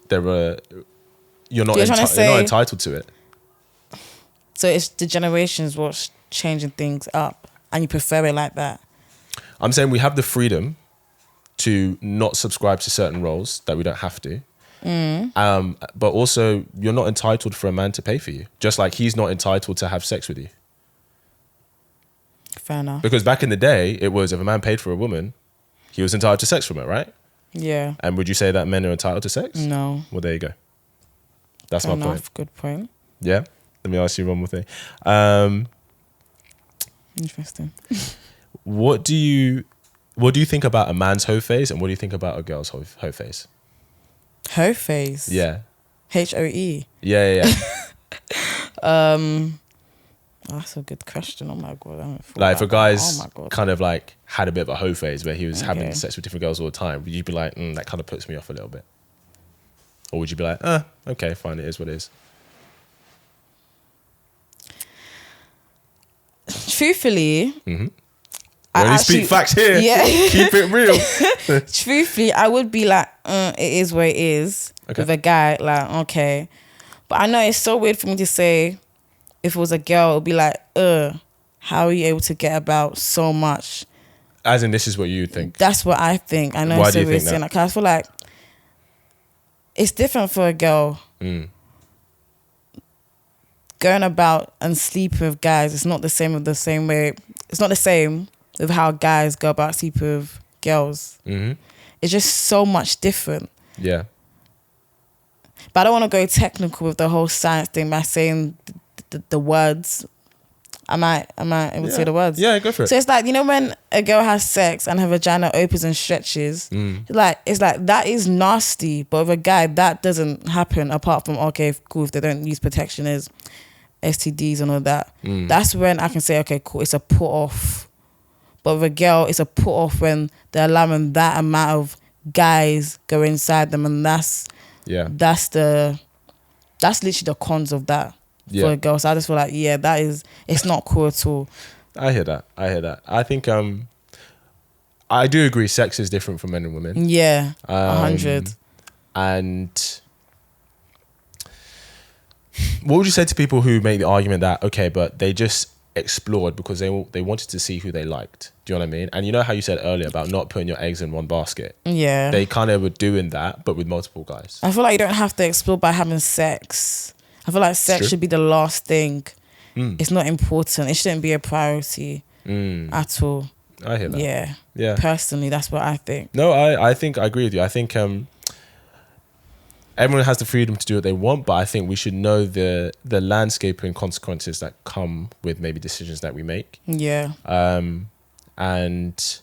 you're not entitled to it. So it's the generations what's changing things up, and you prefer it like that? I'm saying we have the freedom to not subscribe to certain roles that we don't have to. But also, you're not entitled for a man to pay for you, just like he's not entitled to have sex with you. Fair enough. Because back in the day, it was, if a man paid for a woman, he was entitled to sex from her, right? Yeah. And would you say that men are entitled to sex? No. Well, there you go. That's Fair my enough. point. Good point. Yeah. Let me ask you one more thing. Interesting. What do you think about a man's hoe phase, and what do you think about a girl's hoe phase? Hoe phase? Yeah. HOE? Yeah. That's a good question. Oh my God. Like, if a guy's kind of like had a bit of a hoe phase where he was having sex with different girls all the time, would you be like, that kind of puts me off a little bit? Or would you be like, okay, fine, it is what it is? Truthfully, I only speak facts here. Yeah. Keep it real. Truthfully, I would be like, it is what it is. Okay. With a guy, like, okay. But I know it's so weird for me to say, if it was a girl, it would be like, how are you able to get about so much? As in, this is what you think? That's what I think. I know. Why do you think that? Because I feel like it's different for a girl. Going about and sleeping with guys, it's not the same way. It's not the same with how guys go about sleeping with girls. It's just so much different. Yeah. But I don't want to go technical with the whole science thing by saying the words. Am I able to say the words? Yeah, go for it. So it's like, you know, when a girl has sex and her vagina opens and stretches, it's like that is nasty. But with a guy, that doesn't happen, apart from, okay, cool, if they don't use protection, is STDs and all that. That's when I can say, okay, cool, it's a put off. But with a girl, it's a put off when they're allowing that amount of guys go inside them, and that's literally the cons of that for a girl. So I just feel like, it's not cool at all. I hear that. I think I do agree sex is different for men and women. Yeah, 100. And what would you say to people who make the argument that, okay, but they just explored because they wanted to see who they liked? Do you know what I mean? And you know how you said earlier about not putting your eggs in one basket? Yeah. They kind of were doing that, but with multiple guys. I feel like you don't have to explore by having sex. I feel like sex should be the last thing. It's not important. It shouldn't be a priority at all. I hear that. Yeah. Yeah. Personally, that's what I think. No, I think I agree with you. I think everyone has the freedom to do what they want, but I think we should know the landscape and consequences that come with maybe decisions that we make. Yeah. And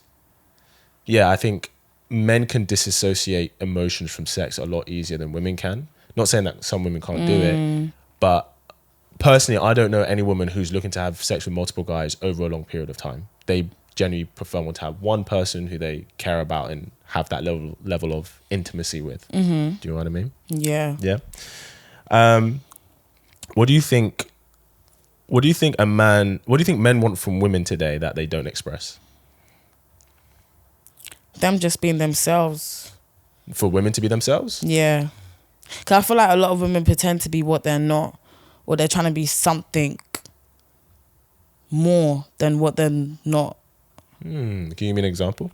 yeah, I think men can disassociate emotions from sex a lot easier than women can. Not saying that some women can't do it, but personally, I don't know any woman who's looking to have sex with multiple guys over a long period of time. They generally prefer to have one person who they care about and have that level of intimacy with. Do you know what I mean? Yeah. Yeah. What do you think? What do you think men want from women today that they don't express? Them just being themselves. For women to be themselves? Yeah. Because I feel like a lot of women pretend to be what they're not, or they're trying to be something more than what they're not. Can you give me an example?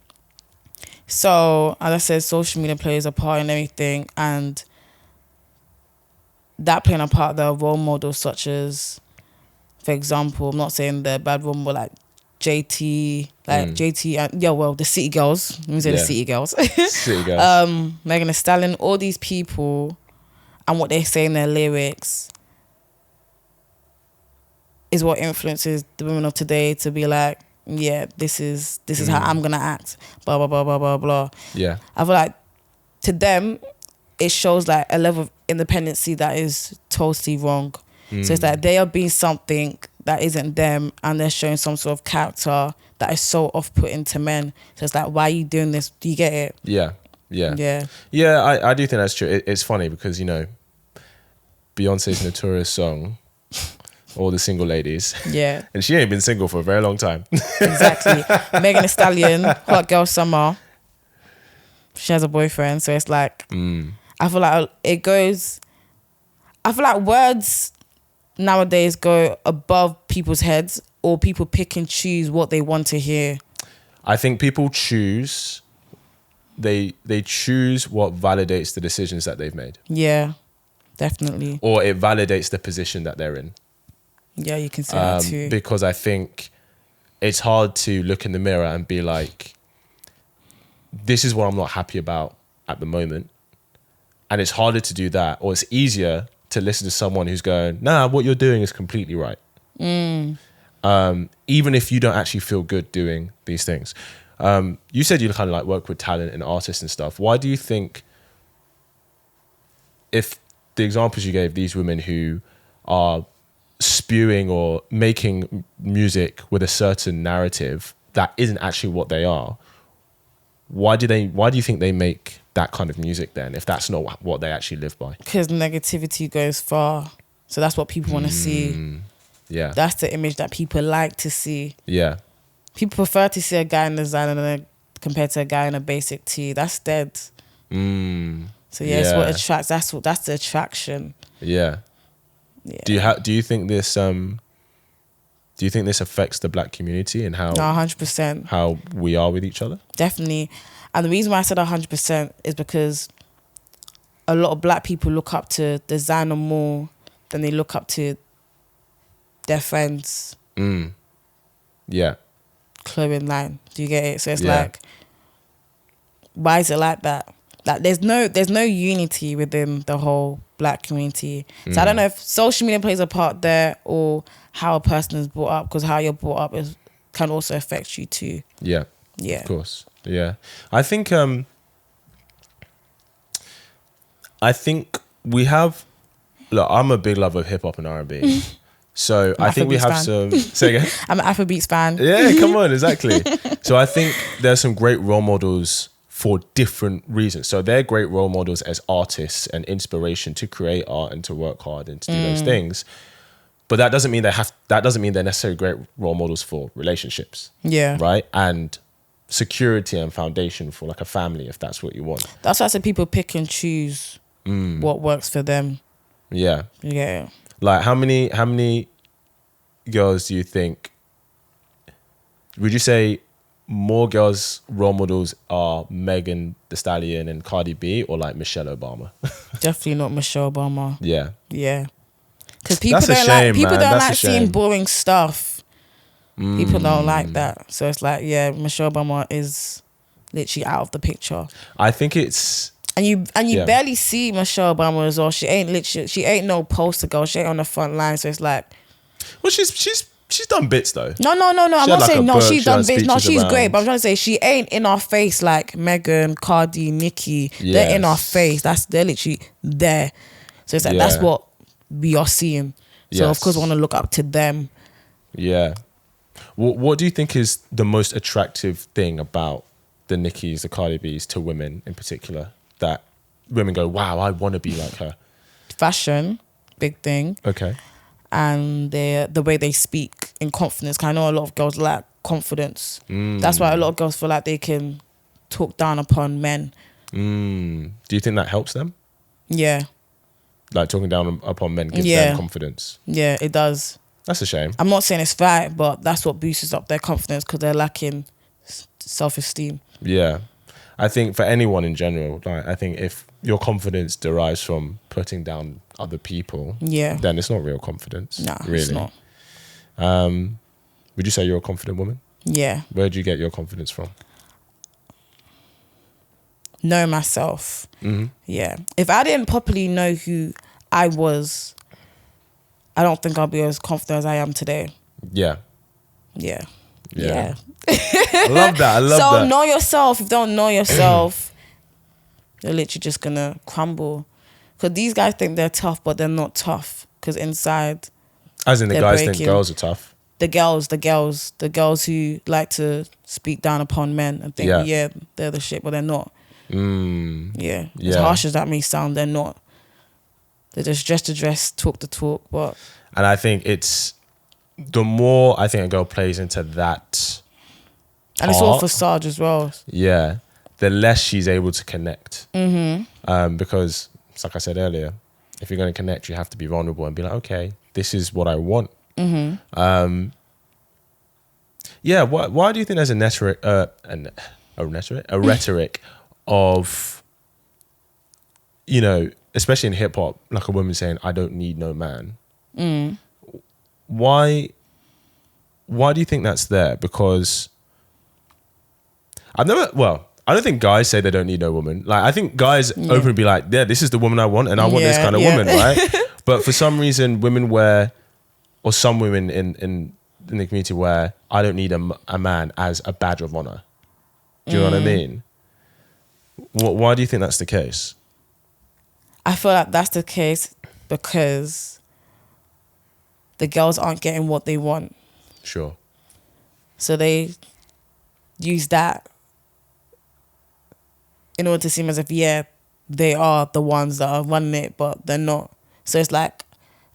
So, as I said, social media plays a part in everything, and that playing a part, there are role models such as, for example, I'm not saying they're bad role model, like JT, JT, and the City Girls. Let me say the City Girls. City Girls. Megan Thee Stallion, all these people, and what they say in their lyrics is what influences the women of today to be like, yeah, this is how I'm gonna act. Blah blah blah blah blah blah. Yeah. I feel like to them, it shows like a level of independency that is totally wrong. So it's like they are being something that isn't them, and they're showing some sort of character that is so off-putting to men. So it's like, why are you doing this? Do you get it? Yeah. Yeah. Yeah. Yeah, I do think that's true. It's funny because, you know, Beyonce's notorious song, All the Single Ladies. Yeah. And she ain't been single for a very long time. Exactly. Megan Thee Stallion, Hot Girl Summer. She has a boyfriend, so it's like, I feel like words nowadays go above people's heads, or people pick and choose what they want to hear. I think people choose, they choose what validates the decisions that they've made. Yeah, definitely. Or it validates the position that they're in. Yeah, you can say that too. Because I think it's hard to look in the mirror and be like, this is what I'm not happy about at the moment. And it's harder to do that, or it's easier to listen to someone who's going, nah, what you're doing is completely right. Even if you don't actually feel good doing these things. You said you kind of like work with talent and artists and stuff. Why do you think, if the examples you gave, these women who are spewing or making music with a certain narrative that isn't actually what they are, why do you think they make that kind of music then, if that's not what they actually live by? Because negativity goes far. So that's what people want to see. Yeah. That's the image that people like to see. Yeah. People prefer to see a guy in designer compared to a guy in a basic tee. That's dead. So yeah, it's what attracts. That's the attraction. Yeah. Yeah. Do you think this affects the black community and how 100% how we are with each other? Definitely. And the reason why I said 100% is because a lot of black people look up to designer more than they look up to their friends. Yeah. Clothing line. Do you get it? So it's like, why is it like that? Like there's no unity within the whole black community. So I don't know if social media plays a part there, or how a person is brought up, because how you're brought up can also affect you too. Yeah. Yeah. Of course. Yeah. I think we have, look, I'm a big lover of hip hop and R&B. So I think we have some, say again? I'm an Afrobeats fan. Yeah, come on, exactly. So I think there's some great role models for different reasons. So they're great role models as artists and inspiration to create art and to work hard and to do those things. But that doesn't mean they're necessarily great role models for relationships. Yeah. Right? And security and foundation for like a family, if that's what you want. That's why I said people pick and choose what works for them. Yeah. Yeah. Like how many girls do you think, would you say more girls role models are Megan Thee Stallion and Cardi B, or like Michelle Obama? Definitely not Michelle Obama. Yeah. Yeah. Because people don't like seeing boring stuff. People don't like that. So it's like, yeah, Michelle Obama is literally out of the picture. I think it's... And you barely see Michelle Obama as well. She ain't no poster girl. She ain't on the front line. So it's like... Well, she's done bits though. No. I'm not like saying no. book, She's done bits. No, she's around. great. But I'm trying to say she ain't in our face like Megan, Cardi, Nicki. They're in our face. They're literally there. So it's like that's what we are seeing. So of course, I want to look up to them. Yeah. What do you think is the most attractive thing about the Nickis, the Cardi B's to women in particular, that women go, wow, I want to be like her? Fashion, big thing. Okay. And the way they speak in confidence. 'Cause I know a lot of girls lack confidence. That's why a lot of girls feel like they can talk down upon men. Do you think that helps them? Yeah. Like talking down upon men gives them confidence? Yeah, it does. That's a shame. I'm not saying it's right, but that's what boosts up their confidence because they're lacking self-esteem. Yeah. I think for anyone in general, like I think if your confidence derives from putting down other people, then it's not real confidence. No, really. It's not. Would you say you're a confident woman? Yeah. Where do you get your confidence from? Know myself. Yeah. If I didn't properly know who I was, I don't think I'll be as confident as I am today. Yeah. Yeah. I love that. So know yourself. If you don't know yourself, you're literally just gonna crumble. Because these guys think they're tough, but they're not tough. Because inside, as in the guys breaking. think girls are tough. The girls who like to speak down upon men and think, yeah they're the shit, but they're not. Yeah. As harsh as that may sound, they're not. They're just dress to dress, talk to talk. But and I think it's the more I think a girl plays into that, and it's all facade as well. Yeah, the less she's able to connect. Because, like I said earlier, if you're going to connect, you have to be vulnerable and be like, okay, this is what I want. Yeah. Why do you think there's a rhetoric of, you know, especially in hip hop, like a woman saying, "I don't need no man." Why do you think that's there? Because I don't think guys say they don't need no woman. Like, I think guys openly be like, yeah, this is the woman I want, and I want this kind of woman, right? But for some reason, some women in the community wear, I don't need a man as a badge of honor. Do you know what I mean? Why do you think that's the case? I feel like that's the case because the girls aren't getting what they want. Sure. So they use that in order to seem as if, they are the ones that are running it, but they're not. So it's like,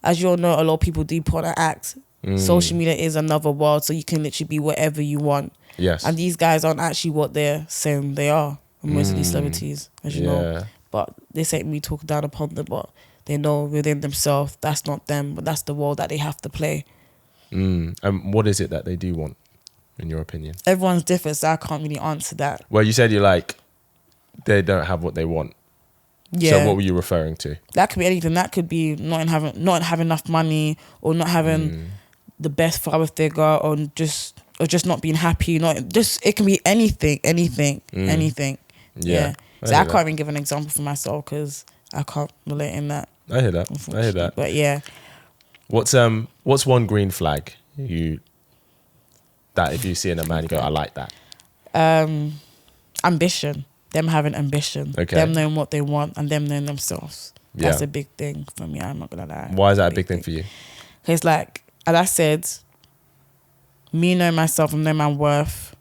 as you all know, a lot of people do put on acts. Social media is another world, so you can literally be whatever you want. Yes. And these guys aren't actually what they're saying they are. Most of these celebrities, as you know. But this ain't me talking down upon them, but they know within themselves that's not them, but that's the role that they have to play. And what is it that they do want, in your opinion? Everyone's different, so I can't really answer that. Well, you said they don't have what they want. Yeah. So what were you referring to? That could be anything. That could be not having enough money, or not having the best father figure, or just not being happy. It can be anything. Yeah. So I can't even give an example for myself because I can't relate in that. I hear that. But yeah. What's one green flag that if you see in a man you go, I like that? Ambition. Them having ambition. Okay. Them knowing what they want and them knowing themselves. That's a big thing for me. I'm not gonna lie. Why is that a big thing for you? It's like, as I said, me knowing myself and knowing my worth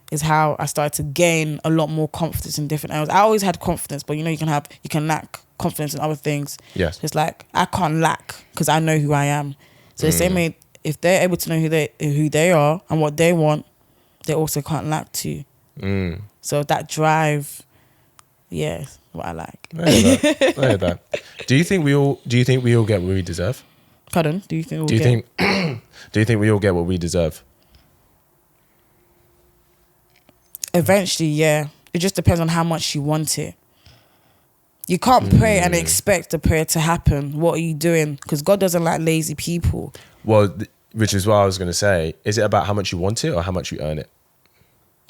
is how I started to gain a lot more confidence in different areas. I always had confidence, but you can lack confidence in other things. Yes. It's like, I can't lack because I know who I am. So the same way, if they're able to know who they are and what they want, they also can't lack too. So that drive, what I like. I hear that. Do you think we all get what we deserve? Pardon? Do you think we all get what we deserve? Eventually, yeah. It just depends on how much you want it. You can't pray and expect the prayer to happen. What are you doing? Because God doesn't like lazy people. Well, Which is what I was going to say. Is it about how much you want it or how much you earn it?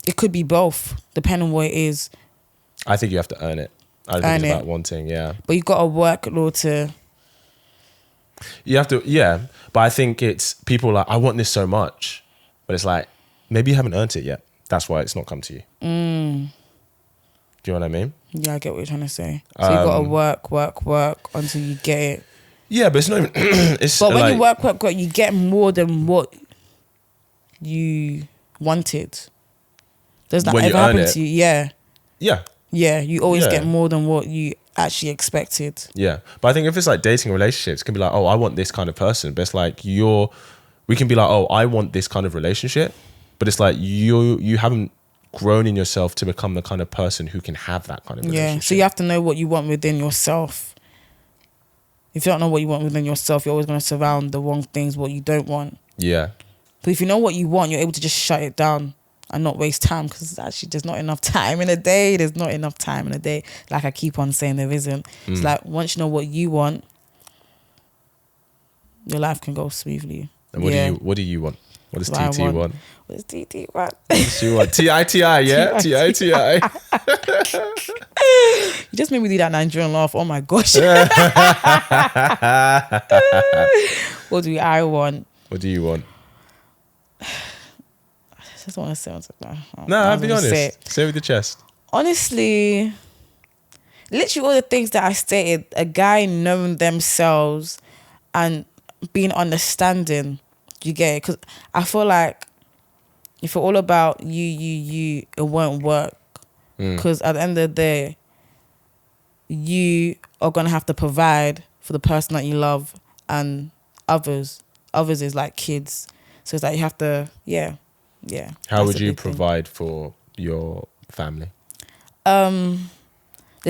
It could be both, depending on what it is. I think you have to earn it. I don't think it's about wanting, yeah. But you've got to work in order to... You have to, yeah. But I think it's people like, I want this so much. But it's like, maybe you haven't earned it yet. That's why it's not come to you. Do you know what I mean? Yeah, I get what you're trying to say. So you've got to work until you get it. Yeah, but it's not even... it's but when like, you work, you get more than what you wanted. Does that ever happen to you? Yeah. Yeah. Yeah, you always get more than what you actually expected. Yeah. But I think if it's like dating relationships, it can be like, oh, I want this kind of person. But it's like we can be like, oh, I want this kind of relationship. But it's like you haven't grown in yourself to become the kind of person who can have that kind of relationship. Yeah, so you have to know what you want within yourself. If you don't know what you want within yourself, you're always going to surround the wrong things, what you don't want. Yeah. But if you know what you want, you're able to just shut it down and not waste time, because actually there's not enough time in a day. There's not enough time in a day. Like I keep on saying, there isn't. It's like once you know what you want, your life can go smoothly. And what do you want? What does TT want? What does TT want? What does she want? T-I-T-I, yeah? T-I-T-I. You just made me do that Nigerian laugh. Oh my gosh. What do I want? What do you want? I just want to say something. No, I'll be honest. Say it with your chest. Honestly, literally all the things that I stated, a guy knowing themselves and being understanding, you get it? Because I feel like if it's all about you, it won't work. Because at the end of the day, you are going to have to provide for the person that you love and others. Others is like kids. So it's like you have to, yeah. How would you provide for your family? The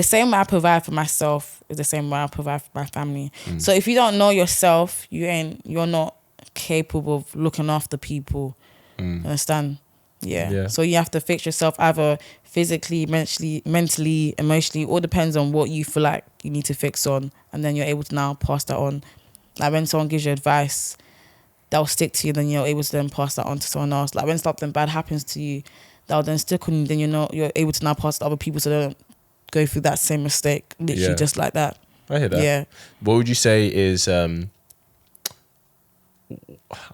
same way I provide for myself is the same way I provide for my family. So if you don't know yourself, you're not capable of looking after people. Understand? Yeah. So you have to fix yourself either physically, mentally, emotionally. All depends on what you feel like you need to fix on, and then you're able to now pass that on. Like when someone gives you advice that will stick to you, then you're able to then pass that on to someone else. Like when something bad happens to you, that will then stick on you, then you're able to now pass it to other people so they don't go through that same mistake. Literally just like that. I hear that. Yeah. What would you say is I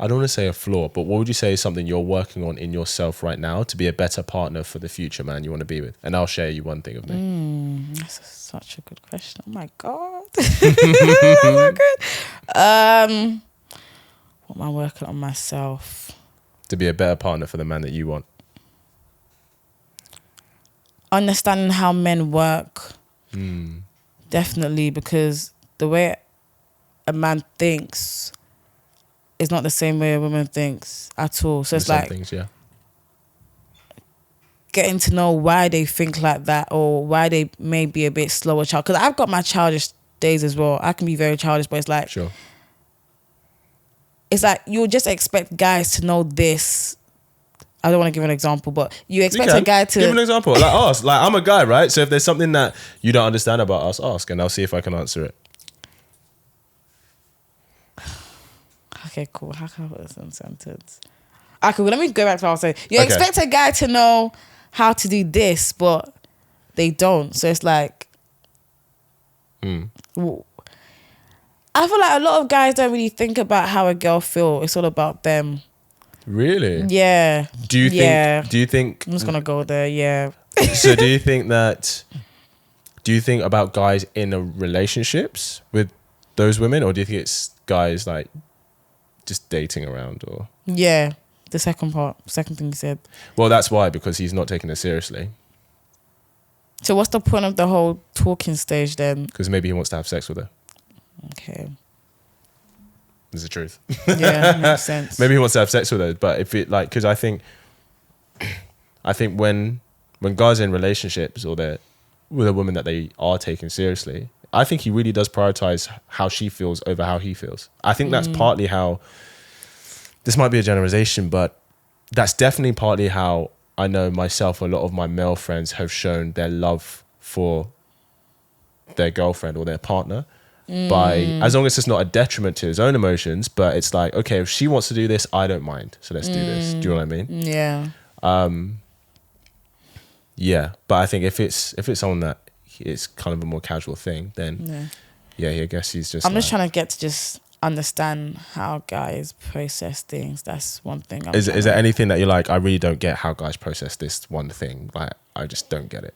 don't want to say a flaw, but what would you say is something you're working on in yourself right now to be a better partner for the future man you want to be with? And I'll share you one thing of me. That's such a good question. Oh my God. Oh my God. What am I working on myself? To be a better partner for the man that you want. Understanding how men work. Definitely, because the way a man thinks is not the same way a woman thinks at all. So it's like things, yeah. Getting to know why they think like that, or why they may be a bit slower child. Because I've got my childish days as well. I can be very childish, but it's like, sure. It's like you just expect guys to know this. I don't want to give an example, but you expect a guy to... Give an example. Like us. Like I'm a guy, right? So if there's something that you don't understand about us, ask and I'll see if I can answer it. Okay, cool. How can I put this in a sentence? Okay, well, let me go back to what I was saying. You expect a guy to know how to do this, but they don't. So it's like... I feel like a lot of guys don't really think about how a girl feels. It's all about them. Really? Yeah. Do you think... I'm just going to go there, yeah. So do you think about guys in relationships with those women, or do you think it's guys like just dating around? Or yeah, the second thing you said. Well, that's why, because he's not taking it seriously. So what's the point of the whole talking stage then? Because maybe he wants to have sex with her. Okay. It's the truth. Yeah, makes sense. Maybe he wants to have sex with her, but if it like, because I think when guys are in relationships or they're with a woman that they are taking seriously, I think he really does prioritize how she feels over how he feels. I think that's partly how, this might be a generalization, but that's definitely partly how I know myself, a lot of my male friends have shown their love for their girlfriend or their partner. by, as long as it's not a detriment to his own emotions, but it's like, okay, if she wants to do this, I don't mind. So let's do this. Do you know what I mean? Yeah. Yeah. But I think if it's someone that it's kind of a more casual thing, then yeah, I guess he's just. I'm just trying to get to just understand how guys process things. That's one thing. Is there anything that you're like, I really don't get how guys process this one thing? Like, I just don't get it.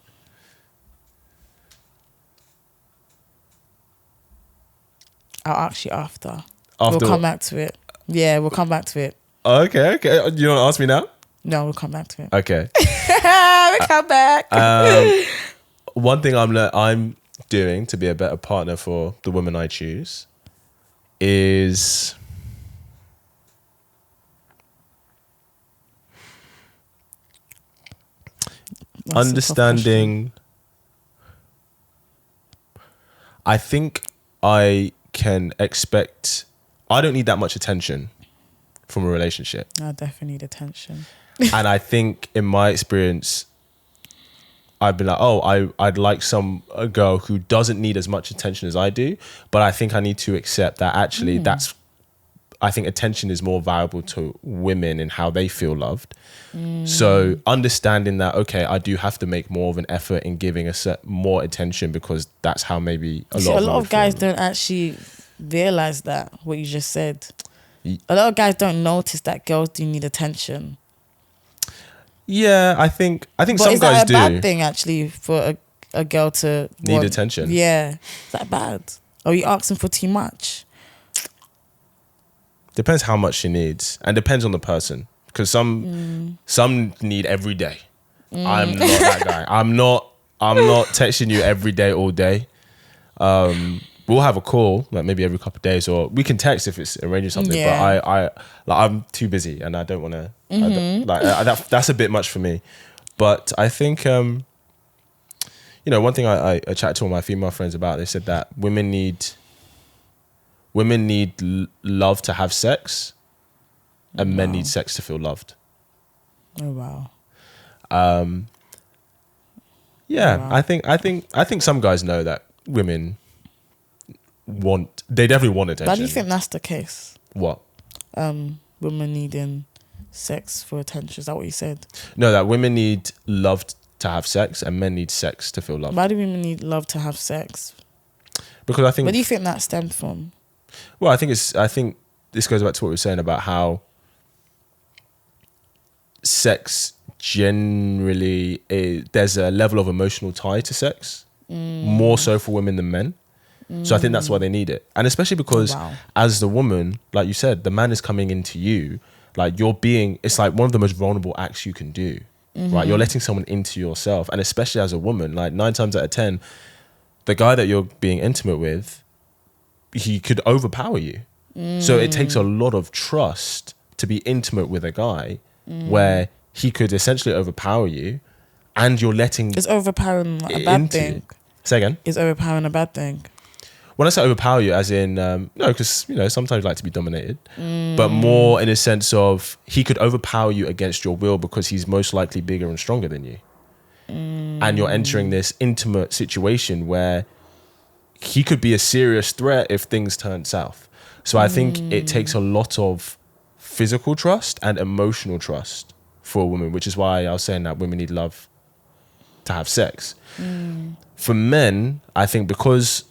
I'll ask you after. We'll come back to it. Yeah, we'll come back to it. Okay. You want to ask me now? No, we'll come back to it. Okay. We'll come back. One thing I'm doing to be a better partner for the women I choose is understanding. I think I can expect. I don't need that much attention from a relationship. I definitely need attention. And I think in my experience, I'd be like, oh, I'd like a girl who doesn't need as much attention as I do, but I think I need to accept that actually I think attention is more valuable to women in how they feel loved. So understanding that, okay, I do have to make more of an effort in giving more attention because that's how maybe a lot of guys don't actually realize that, what you just said. A lot of guys don't notice that girls do need attention. Yeah, I think some guys do. Is that a bad thing actually for a girl to need attention? Yeah, is that bad? Are you asking for too much? Depends how much she needs, and depends on the person. Because some need every day. I'm not that guy. I'm not texting you every day, all day. We'll have a call like maybe every couple of days, or we can text if it's arranging something. Yeah. But I'm too busy, and I don't want to. That's a bit much for me. But I think one thing I chatted to all my female friends about. They said that women need love to have sex, and men need sex to feel loved. Oh wow. Yeah, Wow. I think some guys know that women they definitely want attention. Why do you think that's the case? What? Women needing sex for attention. Is that what you said? No, that women need love to have sex, and men need sex to feel loved. Why do women need love to have sex? Because I think. Where do you think that stemmed from? Well, I think this goes back to what we were saying about how sex generally there's a level of emotional tie to sex, more so for women than men. So I think that's why they need it. And especially because as the woman, like you said, the man is coming into you, like it's like one of the most vulnerable acts you can do, right? You're letting someone into yourself. And especially as a woman, like 9 times out of 10, the guy that you're being intimate with, he could overpower you. So it takes a lot of trust to be intimate with a guy where he could essentially overpower you, and you're letting. Is overpowering a bad thing? Say again. Is overpowering a bad thing? When I say overpower you, as in no, because sometimes you like to be dominated, but more in a sense of he could overpower you against your will because he's most likely bigger and stronger than you, and you're entering this intimate situation where he could be a serious threat if things turn south. So I think it takes a lot of physical trust and emotional trust for a woman, which is why I was saying that women need love to have sex. For men, I think because,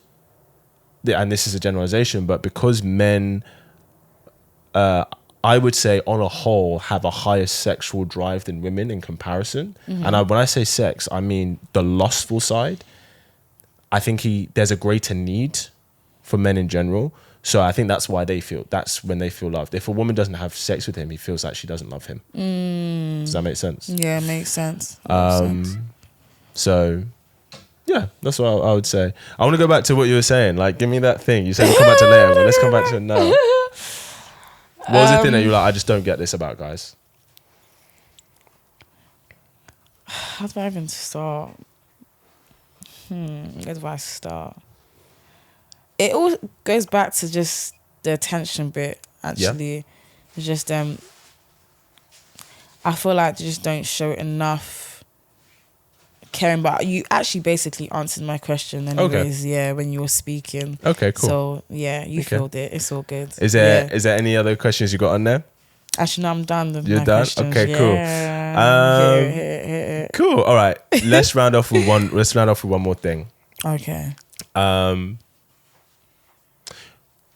and this is a generalization, but because men, I would say on a whole, have a higher sexual drive than women in comparison. And when I say sex, I mean the lustful side. I think there's a greater need for men in general. So I think that's when they feel loved. If a woman doesn't have sex with him, he feels like she doesn't love him. Does that make sense? Yeah, it makes sense. So yeah, that's what I would say. I want to go back to what you were saying. Like, give me that thing. You said we'll come back to later, but let's come back to it now. What was the thing that you were like, I just don't get this about guys? How do I even start? Where do I start? It all goes back to just the attention bit, actually. It's just I feel like they just don't show enough caring, but you actually basically answered my question anyways. Yeah, when you were speaking. Okay, cool. So yeah, you filled it. It's all good. Is there any other questions you got on there? Actually, no, I'm done with You're my done? questions. Okay, cool. Yeah. Cool. All right. Let's round off with one more thing. Okay.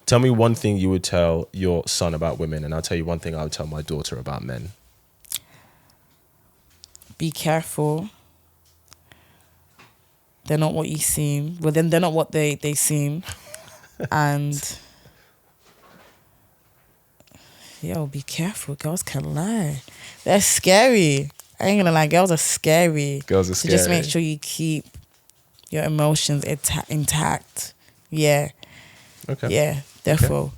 Tell me one thing you would tell your son about women, and I'll tell you one thing I would tell my daughter about men. Be careful. They're not what you seem. Well, then they're not what they seem. And yo, be careful. Girls can lie. They're scary. I ain't gonna lie. Girls are scary. Girls are So scary. just make sure you keep your emotions intact. Yeah. Okay. Yeah. Therefore.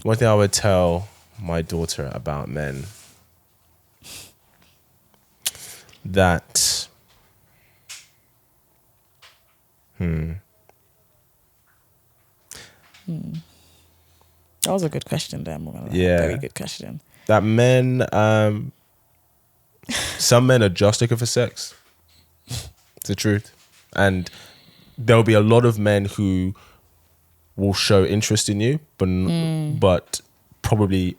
One thing I would tell my daughter about men, that That was a good question there. I'm not gonna lie. Yeah. Very good question. that men, some men are just looking for sex. It's the truth. And there'll be a lot of men who will show interest in you, but probably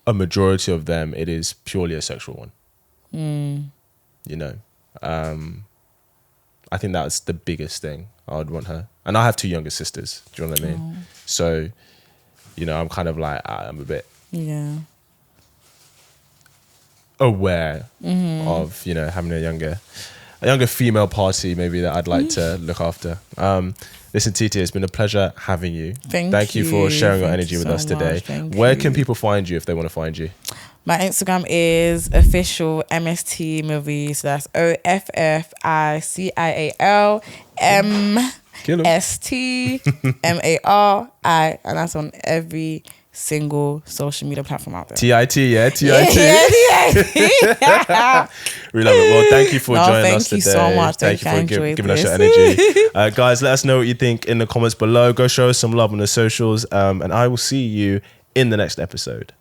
a majority of them, it is purely a sexual one. You know, I think that's the biggest thing I would want her. And I have 2 younger sisters. Do you know what I mean? So, you know, I'm kind of like, I'm a bit aware of, you know, having a younger female party maybe that I'd like to look after. Listen, Titi, it's been a pleasure having you. Thank you for sharing your energy with us today. Where can people find you if they want to find you? My Instagram is official MST movies. So that's OFFICIALMSTMARI, and that's on every single social media platform out there. TIT, yeah, TIT. Yeah. We love it. Well, thank you for joining us today. Thank you so much. Thank you for enjoyed giving us this. your energy. Guys, let us know what you think in the comments below. Go show us some love on the socials, and I will see you in the next episode.